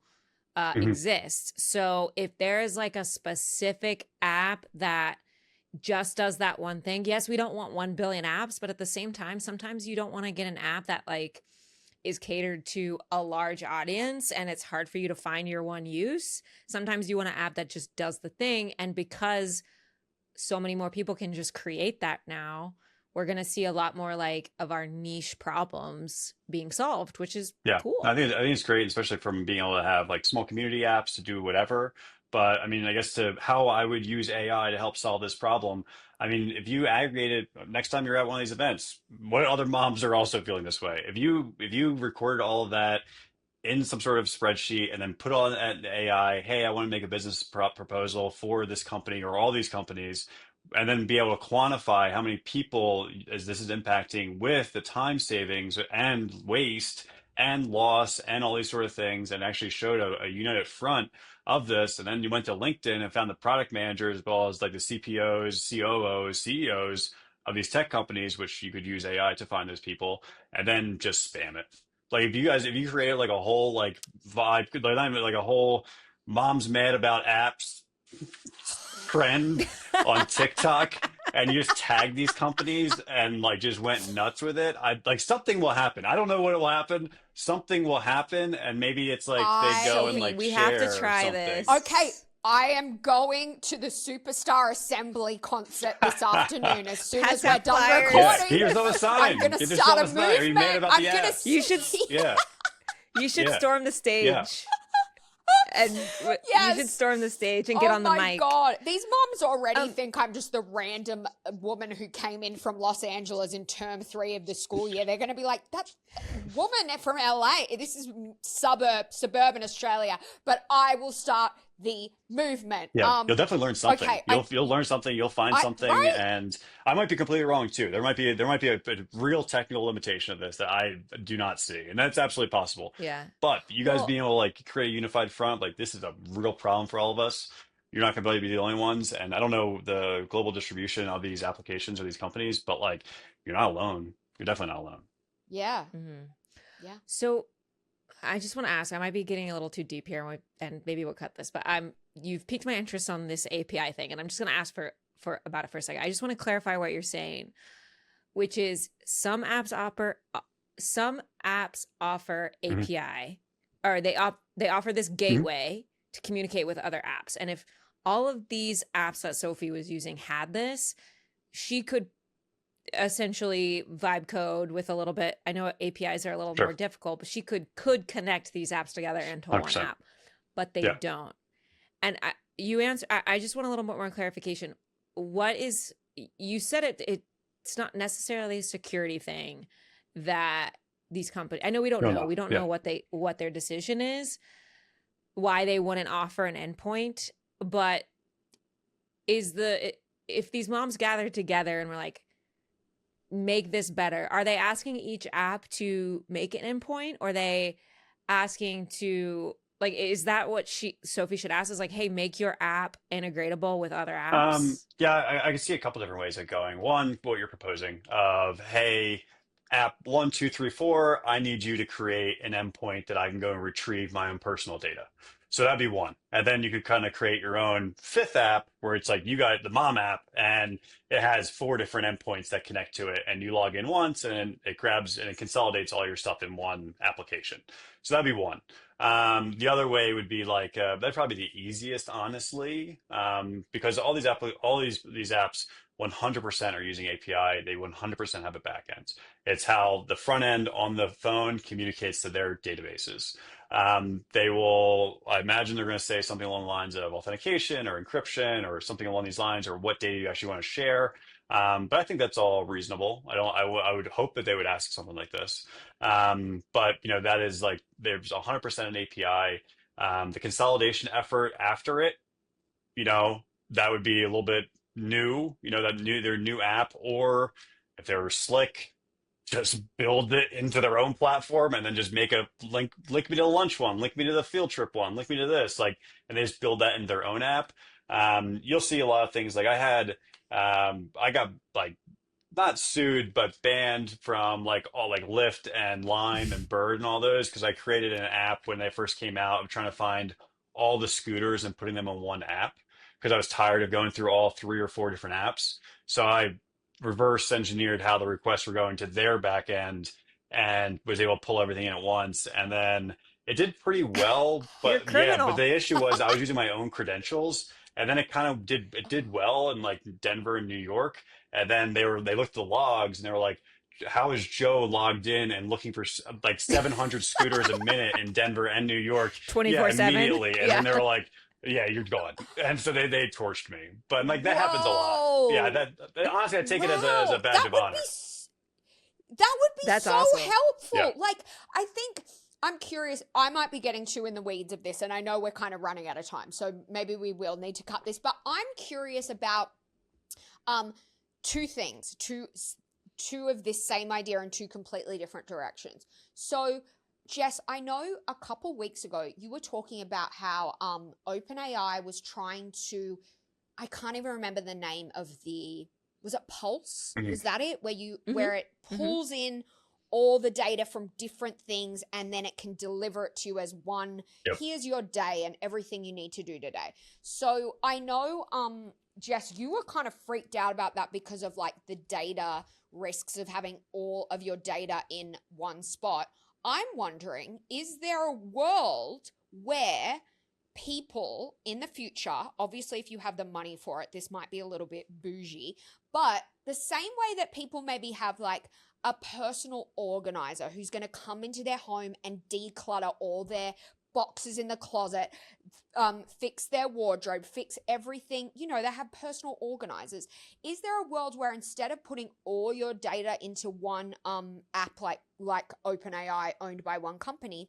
Hmm. exist. So if there is like a specific app that just does that one thing, yes, we don't want 1 billion apps, but at the same time, sometimes you don't want to get an app that like is catered to a large audience and it's hard for you to find your one use. Sometimes you want an app that just does the thing. And because so many more people can just create that now, we're going to see a lot more like of our niche problems being solved, which is Yeah, cool. I think it's great, especially from being able to have like small community apps to do whatever. But I mean, I guess to how I would use AI to help solve this problem. I mean, if you aggregate it next time you're at one of these events, what other moms are also feeling this way? If you recorded all of that in some sort of spreadsheet and then put on an AI, hey, I want to make a business proposal for this company or all these companies, and then be able to quantify how many people as this is impacting with the time savings and waste and loss and all these sort of things, and actually showed a united front of this. And then you went to LinkedIn and found the product managers as well as like the CPOs, COOs, CEOs of these tech companies, which you could use AI to find those people and then just spam it. Like if you created like a whole like vibe, like not even like a whole mom's mad about apps trend on TikTok and you just tag these companies and like just went nuts with it, I like something will happen. I don't know what will happen. Something will happen, and maybe it's like they go and I Sophie, like we have to share try something. Okay, this. I am going to the Superstar Assembly concert this afternoon. As soon as Pass we're out done Yeah, flyers. get recording, yourself a I'm sign. gonna Get start yourself a a sign. Are you mad movement. about I'm the gonna. apps? You should Yeah, you should yeah, storm the yeah. stage and you should Yes. storm the stage and get Oh on the my mic. God. These moms already Um, think I'm just the random woman who came in from Los Angeles in term 3 of the school year. They're going to be like, that woman from LA. This is suburban Australia. But I will start the movement. Yeah, you'll definitely learn something. Okay, You'll learn something. You'll find something, right? and I might be completely wrong too. There might be a real technical limitation of this that I do not see, and that's absolutely possible. Yeah. But you guys Well, being able to like create a unified front, like this is a real problem for all of us. You're not going to be the only ones, and I don't know the global distribution of these applications or these companies, but like you're not alone. You're definitely not alone. Yeah, mhm. yeah. So I just want to ask, I might be getting a little too deep here and maybe we'll cut this, but you've piqued my interest on this API thing and I'm just going to ask for about it for a second. I just want to clarify what you're saying, which is some apps offer Hmm. API or they offer this Hmm. gateway to communicate with other apps. And if all of these apps that Sophie was using had this, she could essentially vibe code with a little bit. I know APIs are a little more Sure, difficult, but she could connect these apps together into one 100%. app, but they Yeah. don't. And you answer. I just want a little bit more clarification. What is you said it's not necessarily a security thing that these companies. I know we don't No, know. no. We don't Yeah. know what their decision is, why they wouldn't offer an endpoint, but is if these moms gathered together and were like, make this better, are they asking each app to make an endpoint, or are they asking to like, is that what Sophie should ask, is like, hey, make your app integratable with other apps? Yeah, I can see a couple different ways of going. One, what you're proposing of, hey, app 1, 2, 3, 4, I need you to create an endpoint that I can go and retrieve my own personal data. So that'd be one. And then you could kind of create your own fifth app where it's like you got the mom app and it has 4 different endpoints that connect to it. And you log in once and it grabs and it consolidates all your stuff in one application. So that'd be one. The other way would be like that'd probably be the easiest, honestly, because all these apps 100% are using API. They 100% have a backend. It's how the front end on the phone communicates to their databases. They will, I imagine they're going to say something along the lines of authentication or encryption or something along these lines, or what data you actually want to share. But I think that's all reasonable. I would hope that they would ask something like this. But that is like there's 100% an API. The consolidation effort after it, you know, that would be a little bit new, their new app, or if they were slick, just build it into their own platform and then just make a link me to the lunch one, link me to the field trip one, link me to this, like, and they just build that in their own app. You'll see a lot of things like I got like not sued, but banned from like all like Lyft and Lime and Bird and all those because I created an app when they first came out of trying to find all the scooters and putting them on one app because I was tired of going through all 3 or 4 different apps. So I reverse engineered how the requests were going to their back end and was able to pull everything in at once. And then it did pretty well, You're but yeah, but criminal. the issue was I was using my own credentials. And then it did well in like Denver and New York, and then they looked at the logs and they were like, how is Joe logged in and looking for like 700 scooters a minute in Denver and New York? Yeah, 24/7. immediately. And then Yeah. they were like, yeah, you're gone. And so they torched me. But like that happens a lot. Yeah, Whoa. that honestly I take it as a Wow. badge of honor. That would be That's so awesome. Yeah. helpful. Like, I think I'm curious. I might be getting too in the weeds of this, and I know we're kind of running out of time, so maybe we will need to cut this. But I'm curious about um two things, two of this same idea in two completely different directions. So, Jess, I know a couple weeks ago you were talking about how OpenAI was trying to, I can't even remember the name of was it Pulse? Mhm. Was that it? Mm-hmm. Where it Mm-hmm. pulls in all the data from different things and then it can deliver it to you as one, Yep. here's your day and everything you need to do today. So I know Jess, you were kind of freaked out about that because of like the data risks of having all of your data in one spot. I'm wondering, is there a world where people in the future, obviously if you have the money for it, this might be a little bit bougie, but the same way that people maybe have like a personal organizer who's going to come into their home and declutter all their boxes in the closet, fix their wardrobe, fix everything, they have personal organizers. Is there a world where instead of putting all your data into one app like OpenAI owned by one company,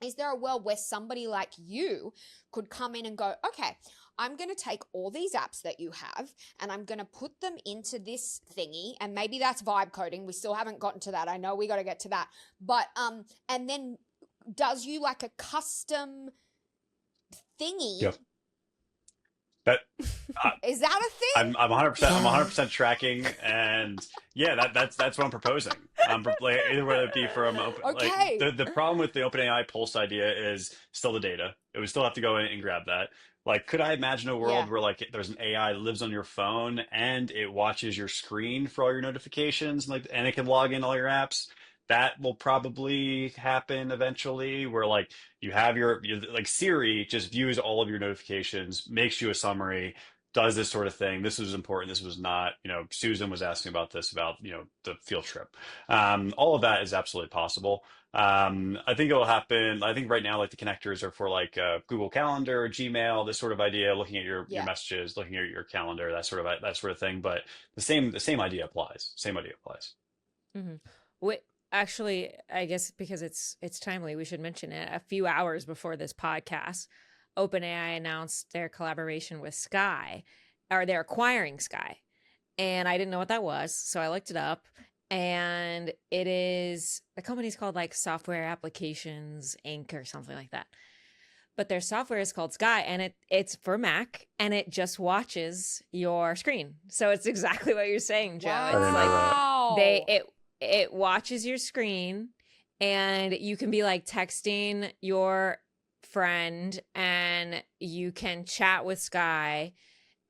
Is there a world where somebody like you could come in and go, okay, I'm going to take all these apps that you have and I'm going to put them into this thingy, and maybe that's vibe coding. We still haven't gotten to that. I know we got to get to that. But and then does you like a custom thingy? Yep. That Is that a thing? I'm 100% tracking, and yeah, that's what I'm proposing. Like, either whether it be from open, like Okay. the problem with the OpenAI Pulse idea is still the data. It would still have to go in and grab that. Like, could I imagine a world Yeah. where like there's an AI that lives on your phone and it watches your screen for all your notifications, and it can log in all your apps? That will probably happen eventually, where like you have like Siri just views all of your notifications, makes you a summary, does this sort of thing. This was important. This was not. Susan was asking about this, about, the field trip. All of that is absolutely possible. I think it'll happen. I think right now, like the connectors are for like Google Calendar, Gmail, this sort of idea, looking at your Yeah. messages, looking at your calendar, that sort of thing. But the same idea applies. Same idea applies. Mm-hmm. Actually, I guess because it's timely, we should mention it. A few hours before this podcast, OpenAI announced their collaboration with Sky, or they're acquiring Sky. And I didn't know what that was, so I looked it up. And the company's called like Software Applications Inc. or something like that. But their software is called Sky, and it's for Mac, and it just watches your screen. So it's exactly what you're saying, Joe. Wow. It's didn't know like it watches your screen, and you can be like texting your friend, and you can chat with Sky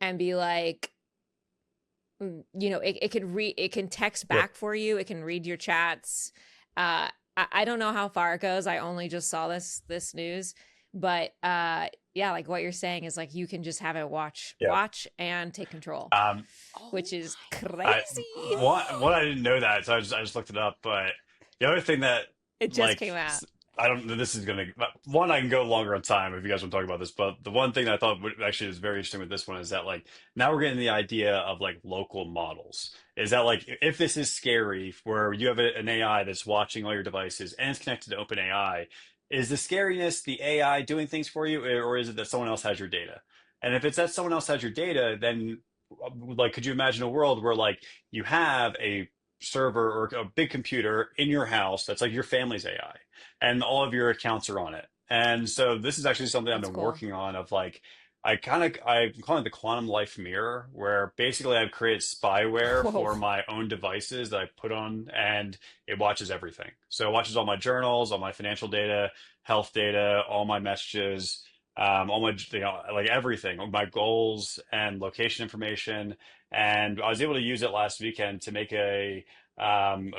and be like, it can text back for you. It can read your chats. I don't know how far it goes. I only just saw this news, but yeah, like what you're saying is like you can just have it watch and take control, Um, which is I crazy. one, I didn't know that, so I just looked it up. But the other thing that, It just like, came out. I don't know, this is gonna, one, I can go longer on time if you guys want to talk about this, but the one thing that I thought actually is very interesting with this one is that, like, now we're getting the idea of like local models. Is that, like, if this is scary, where you have an AI that's watching all your devices and it's connected to OpenAI, is the scariness the AI doing things for you, or is it that someone else has your data? And if it's that someone else has your data, then, like, could you imagine a world where like you have a server or a big computer in your house that's like your family's AI, and all of your accounts are on it? And so this is actually something I've That's been cool. working on, of like, I'm calling it the quantum life mirror, where basically I've created spyware Whoa. for my own devices that I put on, and it watches everything. So it watches all my journals, all my financial data, health data, all my messages, all my, like everything, my goals and location information. And I was able to use it last weekend to make a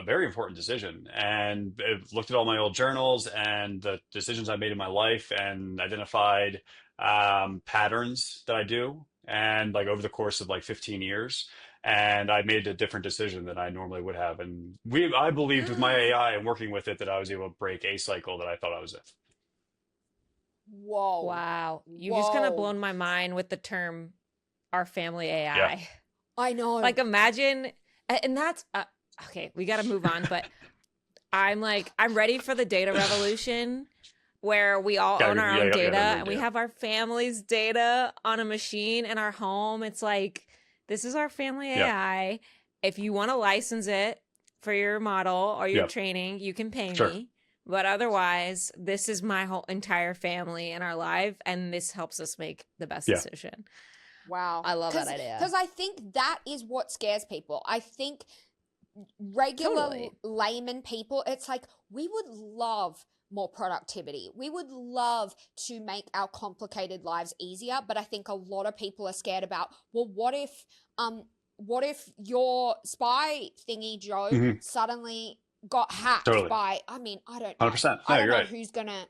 very important decision, and it looked at all my old journals and the decisions I made in my life, and identified patterns that I do, and like over the course of like 15 years. And I made a different decision than I normally would have. And I believed with my AI and working with it that I was able to break a cycle that I thought I was in. Whoa. Wow. You just kind of Whoa. blown my mind with the term our family Yeah. AI. I know. Like imagine, and that's okay, we got to move on, but I'm ready for the data revolution where we all own our own data and we have our family's data on a machine in our home. It's like, this is our family AI. If you want to license it for your model or your training, you can pay Sure. me. But otherwise, this is my whole entire family in our life, and this helps us make the best decision. Wow. I love that idea. Because I think that is what scares people. I think regular layman people, it's like, we would love more productivity. We would love to make our complicated lives easier. But I think a lot of people are scared about, well, what if your spy thingy, Joe, Mhm. suddenly got hacked Totally. by, I don't know. 100%. I No, don't you're know right. who's gonna,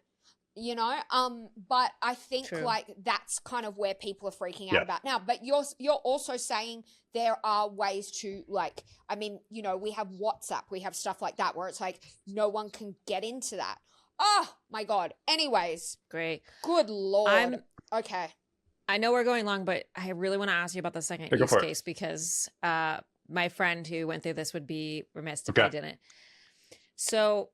but I think True. like that's kind of where people are freaking out Yeah. about now. But you're also saying there are ways to, like, we have WhatsApp, we have stuff like that where it's like no one can get into that. Oh my God. Anyways, Great. good Lord. Okay. I know we're going long, but I really want to ask you about the second Yeah, go use for it. case, because my friend who went through this would be remiss if Okay. I didn't. So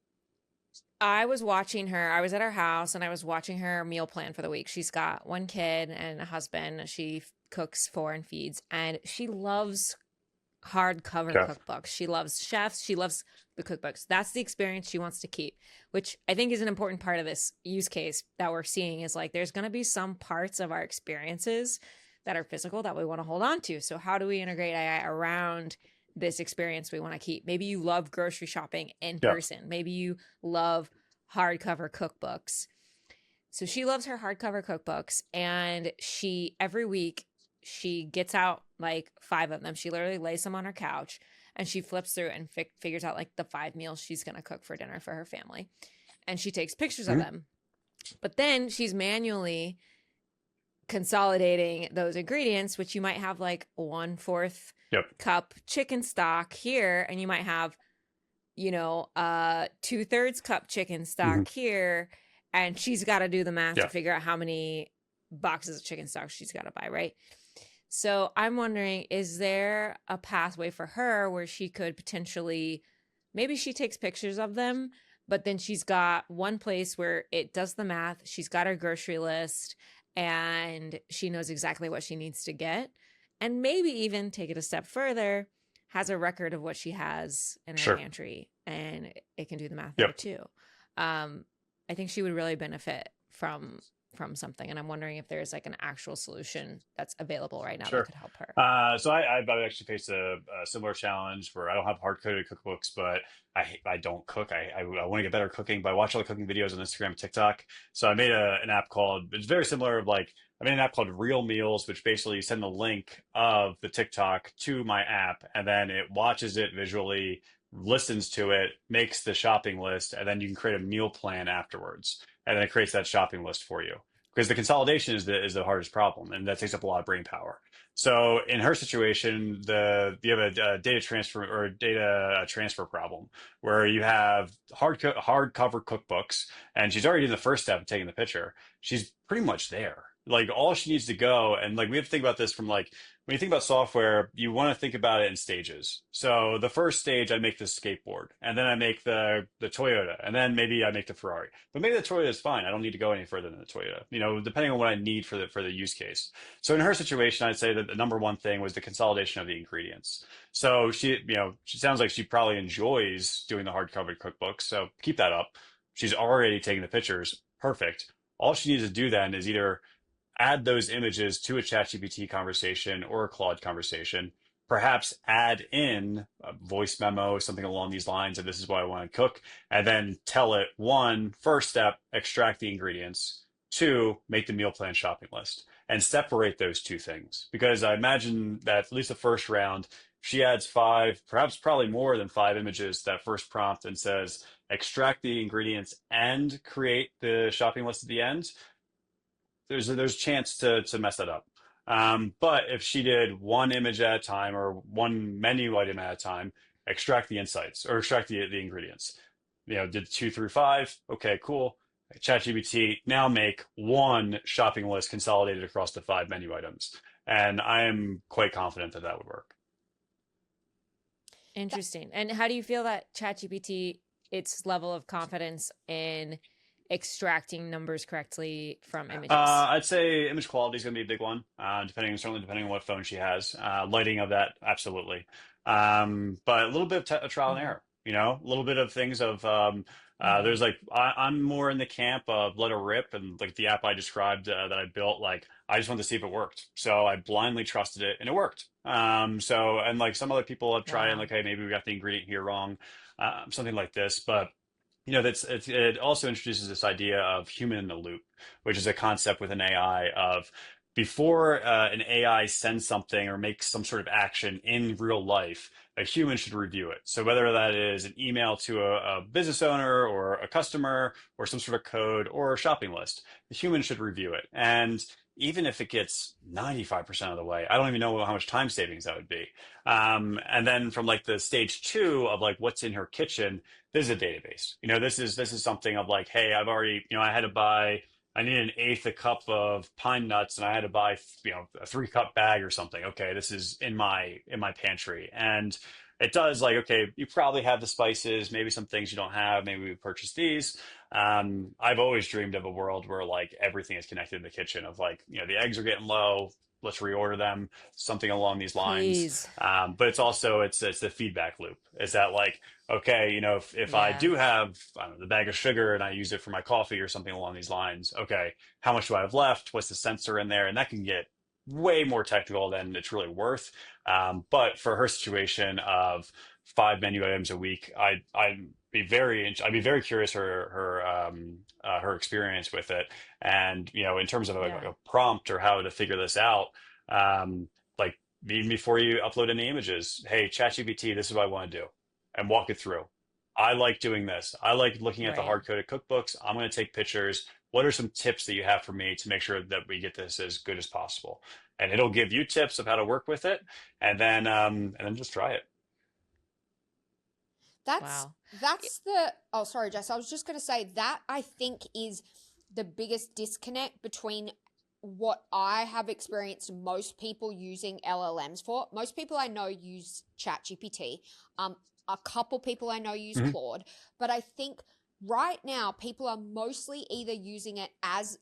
I was watching her. I was at her house and I was watching her meal plan for the week. She's got one kid and a husband. She cooks for and feeds, and she loves hardcover Okay. cookbooks. She loves chefs. She loves the cookbooks. That's the experience she wants to keep, which I think is an important part of this use case that we're seeing is like there's going to be some parts of our experiences that are physical that we want to hold on to. So how do we integrate AI around this experience we want to keep? Maybe you love grocery shopping in Yeah. person. Maybe you love hardcover cookbooks. So she loves her hardcover cookbooks, and she every week she gets out like five of them. She literally lays them on her couch and she flips through and figures out like the five meals she's going to cook for dinner for her family. And she takes pictures of Mhm. them. But then she's manually consolidating those ingredients, which you might have like 1/4 Yep. cup chicken stock here, and you might have, 2/3 cup chicken Hmm. stock here. And she's got to do the math to Yeah. figure out how many boxes of chicken stock she's got to buy, right? So I'm wondering, is there a pathway for her where she could potentially, maybe she takes pictures of them, but then she's got one place where it does the math. She's got her grocery list and she knows exactly what she needs to get. And maybe even take it a step further, has a record of what she has in her Sure. pantry and it can do the math there Yep. too. I think she would really benefit from something, and I'm wondering if there's like an actual solution that's available right now that Sure. could help her. So I've actually faced a similar challenge where I don't have hard-coded cookbooks, but I don't cook. I want to get better at cooking, but I watch all the cooking videos on Instagram and TikTok. So I made an app called, it's very similar of like, I made an app called Real Meals, which basically you send the link of the TikTok to my app, and then it watches it visually, listens to it, makes the shopping list, and then you can create a meal plan afterwards. And then it creates that shopping list for you. Because the consolidation is the hardest problem, and that takes up a lot of brain power. So in her situation, you have a data transfer or a data transfer problem where you have hardcover cookbooks, and she's already in the first step of taking the picture. She's pretty much there. Like all she needs to go, and like we have to think about this from like when you think about software, you want to think about it in stages. So the first stage, I make the skateboard, and then I make the Toyota, and then maybe I make the Ferrari. But maybe the Toyota is fine. I don't need to go any further than the Toyota, depending on what I need for the use case. So in her situation, I'd say that the number one thing was the consolidation of the ingredients. So she sounds like she probably enjoys doing the hard-covered cookbooks. So keep that up. She's already taking the pictures. Perfect. All she needs to do then is either add those images to a ChatGPT conversation or a Claude conversation. Perhaps add in a voice memo, something along these lines of this is what I want to cook, and then tell it one, first step, extract the ingredients, two, make the meal plan shopping list, and separate those two things. Because I imagine that at least the first round, she adds five, perhaps probably more than five images to that first prompt and says, extract the ingredients and create the shopping list at the end, there's a chance to mess that up. But if she did one image at a time or one menu item at a time, extract the insights or extract the ingredients. Did 2 through 5. Okay, cool. ChatGPT, now make one shopping list consolidated across the 5 menu items. And I am quite confident that that would work. Interesting. And how do you feel that ChatGPT, its level of confidence in extracting numbers correctly from images? I'd say image quality is going to be a big one, certainly depending on what phone she has. Lighting of that, absolutely. But a little bit of trial and Mm-hmm. error, a little bit of things of Mm-hmm. there's like I'm more in the camp of let her rip, and like the app I described that I built, like I just wanted to see if it worked, so I blindly trusted it, and it worked. So and like some other people have tried and Wow. like, hey, maybe we got the ingredient here wrong, something like this, but. It also introduces this idea of human in the loop, which is a concept with an AI of before an AI sends something or makes some sort of action in real life, a human should review it. So whether that is an email to a business owner or a customer or some sort of code or a shopping list, the human should review it. And even if it gets 95% of the way, I don't even know how much time savings that would be. And then from like the stage two of like what's in her kitchen, this is a database. This is something of like, hey, I've already, I need an eighth a cup of pine nuts, and I had to buy, a 3 cup bag or something. Okay, this is in my pantry, and it does like, okay, you probably have the spices, maybe some things you don't have, maybe we purchase these. I've always dreamed of a world where like everything is connected in the kitchen of like, the eggs are getting low. Let's reorder them, something along these lines. Please. But it's also it's the feedback loop. Is that like, okay, if I Yeah. do have, I don't know, the bag of sugar and I use it for my coffee or something along these lines, okay, how much do I have left? What's the sensor in there? And that can get way more technical than it's really worth. But for her situation of 5 menu items a week, I'd be very curious her experience with it, and in terms of Yeah. a prompt or how to figure this out, like even before you upload any images, hey ChatGPT, this is what I want to do, and walk it through. I like doing this. I like looking at the Right. hard coded cookbooks. I'm going to take pictures. What are some tips that you have for me to make sure that we get this as good as possible? And it'll give you tips of how to work with it, and then just try it. That's Wow. that's the oh sorry, Jess. I was just gonna say that I think is the biggest disconnect between what I have experienced most people using LLMs for. Most people I know use ChatGPT. A couple people I know use Mhm. Claude, but I think right now people are mostly either using it as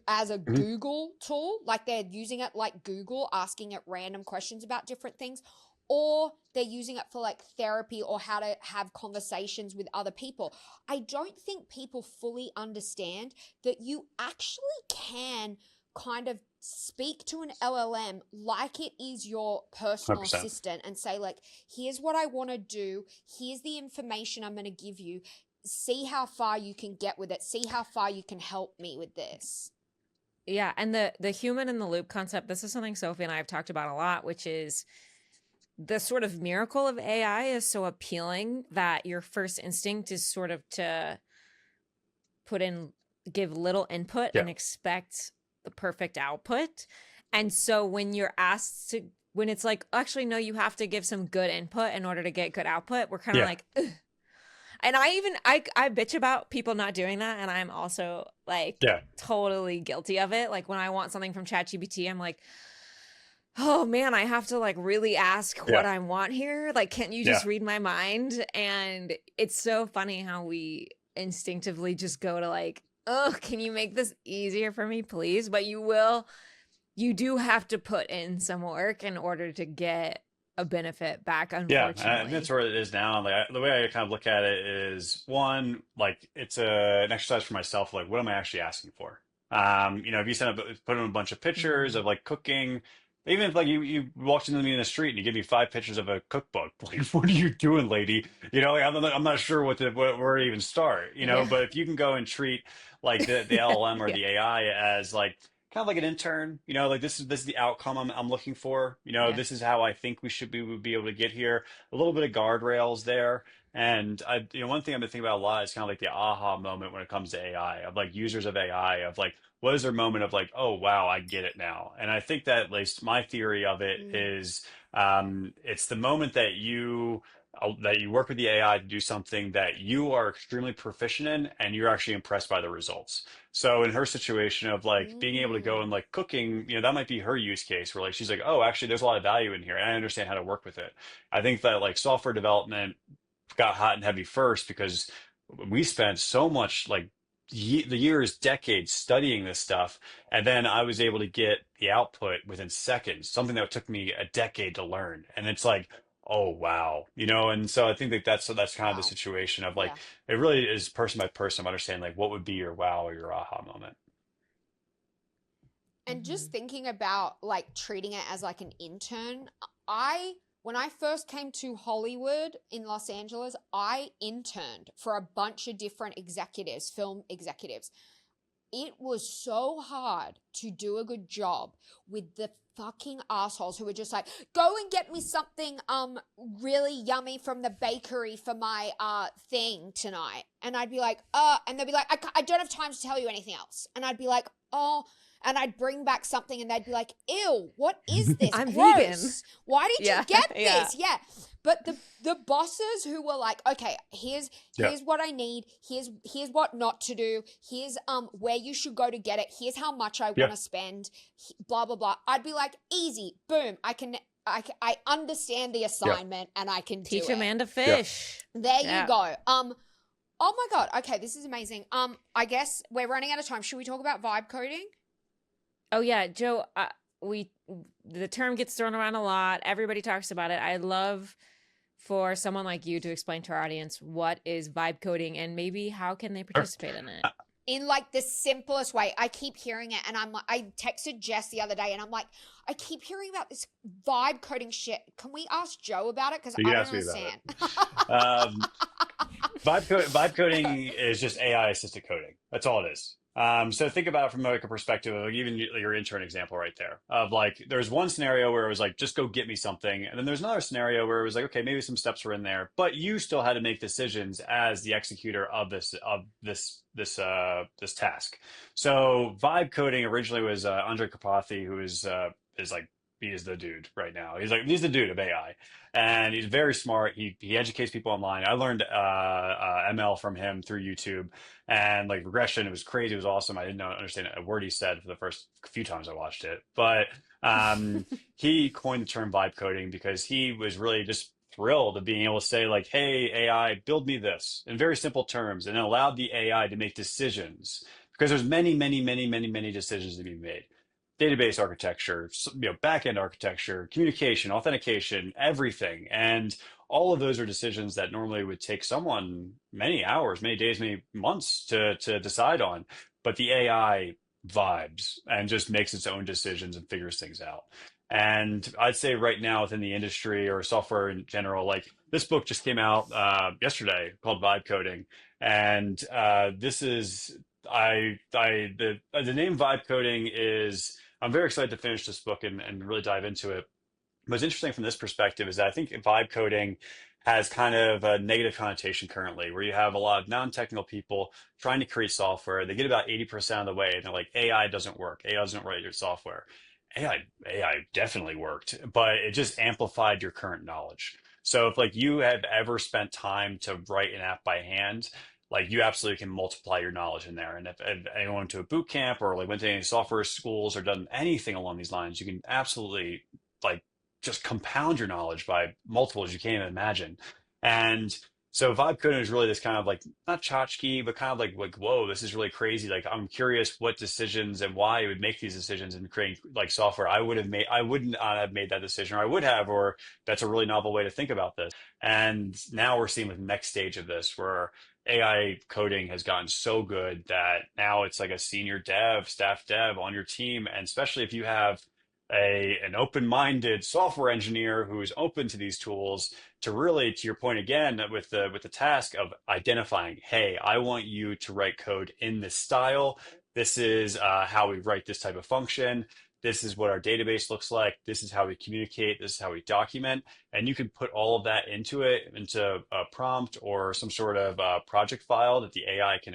a Mhm. Google tool, like they're using it like Google, asking it random questions about different things, or they're using it for like therapy or how to have conversations with other people. I don't think people fully understand that you actually can kind of speak to an LLM like it is your personal 100%. assistant and say like, here's what I want to do, here's the information I'm going to give you, see how far you can get with it, see how far you can help me with this. Yeah, and the human in the loop concept, this is something Sophie and I have talked about a lot, which is the sort of miracle of AI is so appealing that your first instinct is sort of to put in, give little input Yeah. and expect the perfect output. And so when you're asked to, when it's like, actually, no, you have to give some good input in order to get good output, we're kind of Yeah. like, ugh. And I bitch about people not doing that, and I'm also like Yeah. totally guilty of it. Like when I want something from ChatGPT, I'm like, oh man, I have to like really ask what Yeah. I want here. Like, can't you Yeah. just read my mind? And it's so funny how we instinctively just go to like, oh, can you make this easier for me, please? But you do have to put in some work in order to get a benefit back, Yeah, and I think that's unfortunately. where it is now. Like the way I kind of look at it is one, like it's an exercise for myself. Like, what am I actually asking for? If you put in a bunch of pictures Mm, of like cooking, even if like you walked into me in the street and you give me 5 pictures of a cookbook, like what are you doing, lady? Like I'm not sure where to even start. yeah. But if you can go and treat like the Yeah. LLM or Yeah. the AI as like kind of like an intern, like this is the outcome I'm looking for. Yeah. This is how I think we would be able to get here. A little bit of guardrails there. And one thing I've been thinking about a lot is kind of like the aha moment when it comes to AI, of like users of AI, of like, what is their moment of like, oh wow, I get it now. And I think that at least my theory of it Mm. is, it's the moment that you work with the AI to do something that you are extremely proficient in, and you're actually impressed by the results. So in her situation of like being able to go and Mm. like cooking, that might be her use case where like she's like, oh, actually, there's a lot of value in here, and I understand how to work with it. I think that like software development got hot and heavy first because we spent so much like the years, decades studying this stuff, and then I was able to get the output within seconds, something that took me a decade to learn. And it's like, oh wow, and so I think that that's kind of the Wow. situation of like Yeah. it really is person by person of understanding like what would be your wow or your aha moment. And just Mhm. thinking about like treating it as like an intern, I when I first came to Hollywood in Los Angeles, I interned for a bunch of different executives, film executives. It was so hard to do a good job with the fucking assholes who were just like, go and get me something really yummy from the bakery for my thing tonight. And I'd be like, and they'd be like, I don't have time to tell you anything else. And I'd be like, oh, and I'd bring back something and they'd be like, ew, what is this? I'm vegan. Gross. Why did you Yeah. get Yeah. this? Yeah. But the bosses who were like, okay, Yeah. here's what I need, here's what not to do, here's where you should go to get it, here's how much I want Yeah. to spend, blah blah blah. I'd be like, easy, boom, I understand the Yeah. assignment and I can Teach do a it. man to Yeah. fish. There Yeah. you go. Oh my God. Okay, this is amazing. I guess we're running out of time. Should we talk about vibe coding? Oh yeah, Joe. We the term gets thrown around a lot. Everybody talks about it. I'd love for someone like you to explain to our audience what is vibe coding and maybe how can they Sure. participate in it. In like the simplest way. I keep hearing it, and I texted Jess the other day, and I'm like, I keep hearing about this vibe coding shit. Can we ask Joe about it? Because You I can don't ask me about understand. it. Vibe coding is just AI assisted coding. That's all it is. So think about it from like a perspective of like, even your intern example right there of like, there's one scenario where it was like, just go get me something. And then there's another scenario where it was like, okay, maybe some steps were in there, but you still had to make decisions as the executor of this task. So vibe coding originally was Andre Kapathi, who is like, he is the dude right now. He's the dude of AI, and he's very smart. He educates people online. I learned ML from him through YouTube, and like regression. It was crazy. It was awesome. I didn't understand a word he said for the first few times I watched it, but he coined the term vibe coding because he was really just thrilled of being able to say like, "Hey AI, build me this" in very simple terms, and it allowed the AI to make decisions because there's many decisions to be made. Database architecture, backend architecture, communication, authentication, everything. And all of those are decisions that normally would take someone many hours, many days, many months to decide on. But the AI vibes and just makes its own decisions and figures things out. And I'd say right now within the industry or software in general, like this book just came out yesterday called Vibe Coding. And this is the name Vibe Coding is I'm very excited to finish this book and really dive into it. What's interesting from this perspective is that I think vibe coding has kind of a negative connotation currently, where you have a lot of non-technical people trying to create software. They get about 80% of the way, and they're like, AI doesn't work. AI doesn't write your software. AI definitely worked, but it just amplified your current knowledge. So if like you have ever spent time to write an app by hand, like you absolutely can multiply your knowledge in there. And if anyone went to a boot camp or like went to any software schools or done anything along these lines, you can absolutely like just compound your knowledge by multiples you can't even imagine. And so vibe coding is really this kind of like not tchotchke, but kind of like whoa, this is really crazy. Like I'm curious what decisions and why you would make these decisions and creating like software. I would not have made that decision, or I would have, or that's a really novel way to think about this. And now we're seeing the next stage of this where AI coding has gotten so good that now it's like a senior dev, staff dev on your team. And especially if you have an open-minded software engineer who is open to these tools to really, to your point again, with the task of identifying, hey, I want you to write code in this style. This is how we write this type of function. This is what our database looks like. This is how we communicate. This is how we document. And you can put all of that into a prompt or some sort of project file that the AI can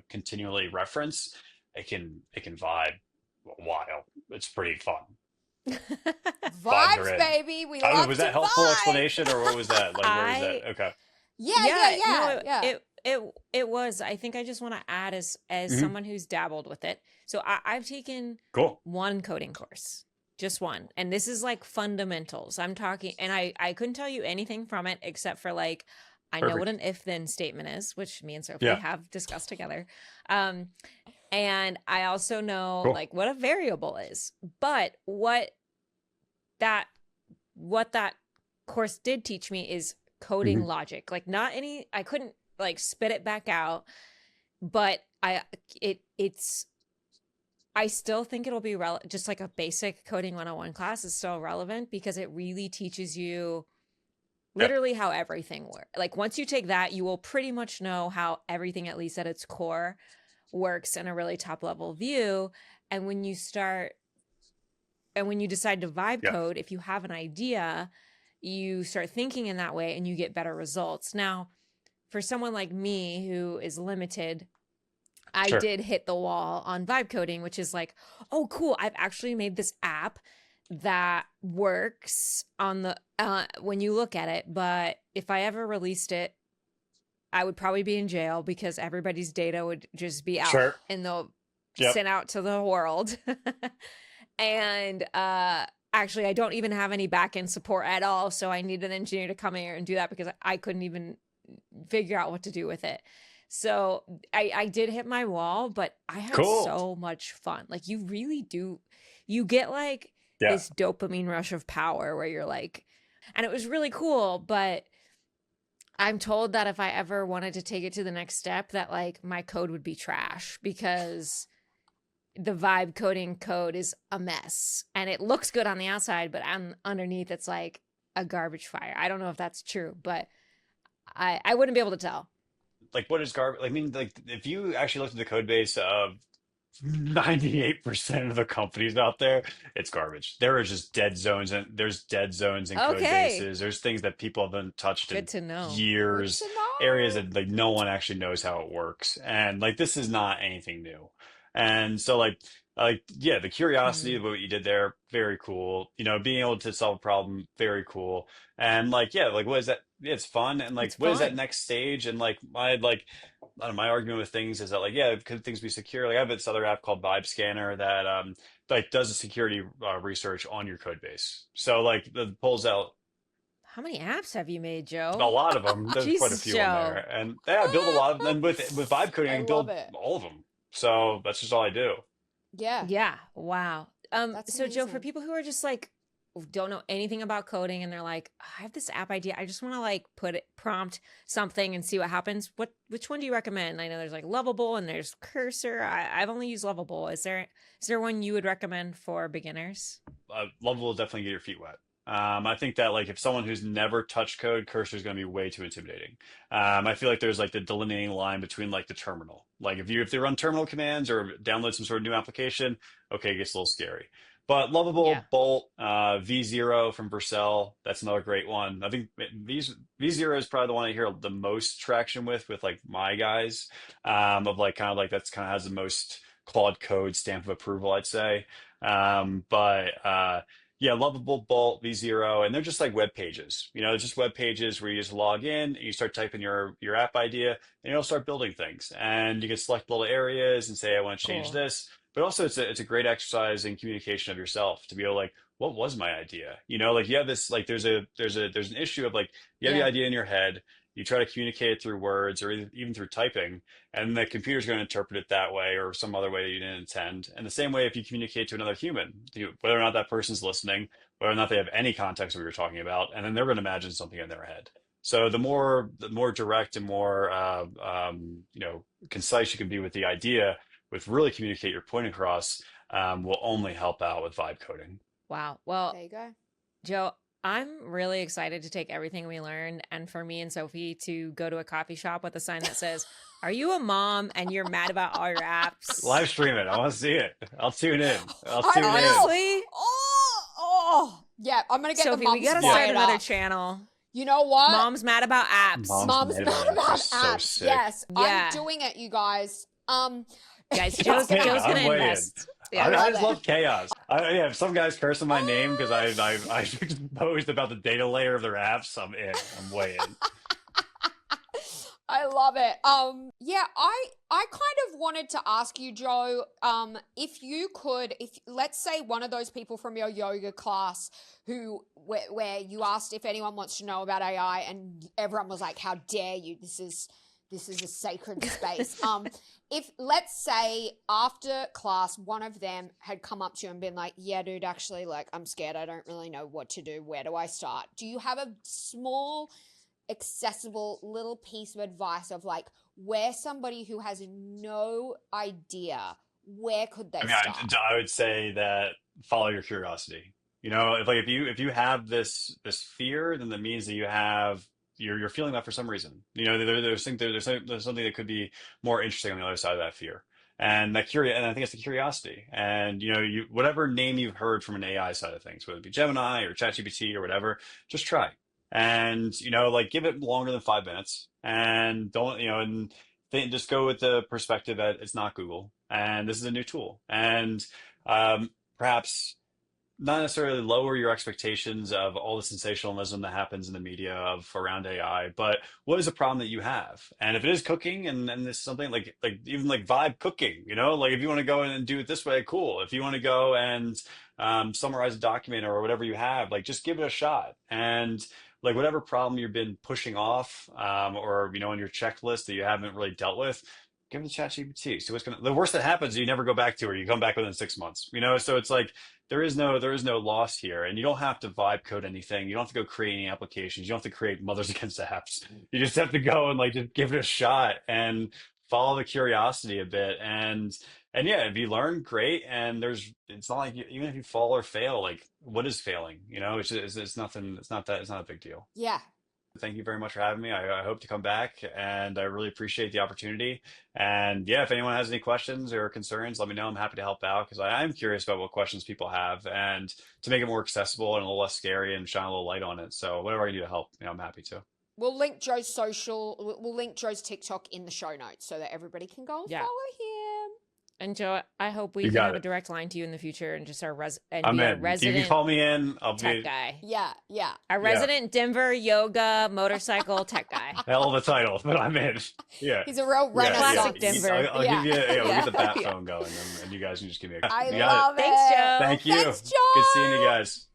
continually reference. It can vibe wild. It's pretty fun. Vibes are Vibes, in. baby. We I don't know, love was to that helpful vibe. explanation or what was that? Like, where was that? I Okay. no, Yeah. it was. I think I just want to add as Hmm. someone who's dabbled with it. So I've taken Cool. one coding course, just one, and this is like fundamentals. I'm talking, and I couldn't tell you anything from it except for like I know what Perfect. an if then statement is, which me and Sophie Yeah. have discussed together. Um, and I also know Cool. like what a variable is. But that what that course did teach me is coding Hmm. logic. Like not any I couldn't like spit it back out, but it's I still think it'll be just like a basic coding 101 class is still relevant because it really teaches you Yeah. literally how everything works. Like once you take that, you will pretty much know how everything, at least at its core, works in a really top level view. And when you decide to vibe Yeah. code, if you have an idea, you start thinking in that way and you get better results. Now, for someone like me who is limited, I Sure. did hit the wall on vibe coding, which is like, oh, cool. I've actually made this app that works on the when you look at it. But if I ever released it, I would probably be in jail because everybody's data would just be out Sure. and they'll Yep. sent out to the world. And actually, I don't even have any back-end support at all, so I need an engineer to come here and do that because I couldn't even figure out what to do with it. So I did hit my wall, but I had Cool. so much fun. Like you really do, you get like Yeah. this dopamine rush of power where you're like, and it was really cool, but I'm told that if I ever wanted to take it to the next step, that like my code would be trash because the vibe coding code is a mess and it looks good on the outside, but underneath it's like a garbage fire. I don't know if that's true, but I wouldn't be able to tell. Like what is garbage? I mean, like if you actually looked at the code base of 98% of the companies out there, it's garbage. There are just dead zones and there's dead zones in code Okay. bases. There's things that people haven't touched Good in to know. Good years, to areas know. that like no one actually knows how it works. And like this is not anything new. And so like yeah, the curiosity Hmm. of what you did there, very cool. You know, being able to solve a problem, very cool. And like yeah, like what is that? Yeah, it's fun. And like It's what is that fun. next stage? And like I don't know, my argument with things is that like yeah, could things be secure? Like I have this other app called Vibe Scanner that like does a security research on your code base. So like it pulls out How many apps have you made, a Joe? lot of them. There's quite a Jesus, few on there, Joe. and yeah, I build a lot of them. And with vibe coding, I I can love build it. all of them. So that's just all I do. Yeah, Yeah. Wow. that's So Joe, for amazing. people who are just like don't know anything about coding and they're like, I have this app idea. I just want to like prompt something and see what happens. Which one do you recommend? I know there's like Lovable and there's Cursor. I've only used Lovable. Is there one you would recommend for beginners? Love will definitely get your feet wet. I think that like if someone who's never touched code, cursor is going to be way too intimidating. I feel like there's like the delineating line between like the terminal. Like if they run terminal commands or download some sort of new application, okay, it gets a little scary. But Yeah. Lovable, Bolt, V0 from Vercel, that's another great one. I think V0 is probably the one I hear the most traction with like my guys, of like kind of like that's kind of has the most Claude Code stamp of approval, I'd say. But yeah, Lovable Bolt, V0, and they're just like web pages. You know, just web pages where you just log in and you start typing your app idea and you'll start building things. And you can select little areas and say, I want to change Cool. this. But also it's a great exercise in communication of yourself to be able to like, what was my idea? You know, like you have this like there's an issue of like you have the Yeah. idea in your head, you try to communicate it through words or even through typing, and the computer's going to interpret it that way or some other way that you didn't intend. And the same way if you communicate to another human, whether or not that person's listening, whether or not they have any context of what you're talking about, and then they're going to imagine something in their head. So the more direct and more concise you can be with the idea, with really communicate your point across, will only help out with vibe coding. Wow. Well, There you go. Joe, I'm really excited to take everything we learned and for me and Sophie to go to a coffee shop with a sign that says, Are you a mom and you're mad about all your apps? Live stream it. I want to see it. I'll tune in. I'll I tune in. will. Honestly, Yeah, I'm gonna get the Sophie, we mums got to Yeah. start fired another up. channel. You know what? Mom's mad about apps. Mom's Mom's mad mad about it. about It's so apps. sick. Yes, I'm Yeah. doing it, you guys. Guys, I'm Joe's I'm gonna way in. invest. I, Yeah. I Love just it. love chaos. Yeah, if some guys cursing my name because I exposed about the data layer of their apps, I'm in. I'm way in. I love it. Yeah, I kind of wanted to ask you, Joe, if you could, if let's say one of those people from your yoga class where you asked if anyone wants to know about AI and everyone was like, "How dare you? This is a sacred space." If let's say after class one of them had come up to you and been like, "Yeah, dude, actually, like I'm scared. I don't really know what to do. Where do I start?" Do you have a small accessible little piece of advice of like where somebody who has no idea where could I they mean, start? I would say that follow your curiosity. You know, if you have this fear, then that means that you're feeling that for some reason. You know, there's something that could be more interesting on the other side of that fear. And I think it's the curiosity. And you know, you whatever name you've heard from an AI side of things, whether it be Gemini or ChatGPT or whatever, just try. And you know, like give it longer than 5 minutes, and don't you know, and just go with the perspective that it's not Google, and this is a new tool, and perhaps not necessarily lower your expectations of all the sensationalism that happens in the media of around AI, but what is a problem that you have? And if it is cooking and this is something like even like vibe cooking, like if you want to go in and do it this way, cool. If you want to go and summarize a document or whatever you have, like just give it a shot. And like whatever problem you've been pushing off, or on your checklist that you haven't really dealt with, give it to ChatGPT. So the worst that happens is you never go back to it. You come back within 6 months. So it's like there is no loss here, and you don't have to vibe code anything. You don't have to go create any applications. You don't have to create mothers against apps. You just have to go and like just give it a shot and follow the curiosity a bit. And yeah, if you learn, great. And it's not like even if you fall or fail, like what is failing? It's nothing. It's not a big deal. Yeah. Thank you very much for having me. I hope to come back, and I really appreciate the opportunity. And yeah, if anyone has any questions or concerns, let me know. I'm happy to help out because I am curious about what questions people have, and to make it more accessible and a little less scary and shine a little light on it. So whatever I can do to help, I'm happy to. We'll link Joe's social. We'll link Joe's TikTok in the show notes so that everybody can go and Yeah. follow him. And Joe, I hope we You can got have a it. direct line to you in the future and just I'm be a in. You resident can call me in. I'll tech be guy. Yeah, yeah. A resident Denver yoga motorcycle tech guy. hell of a title, but I'm in. Yeah. He's a real Yeah, Classic renaissance. Denver. I'll give you. Yeah, we'll get the bat Yeah. phone going, and you guys can just give me a. I You got it. love it. Thanks, Joe. Thank you. Thanks, Joe. Good seeing you guys.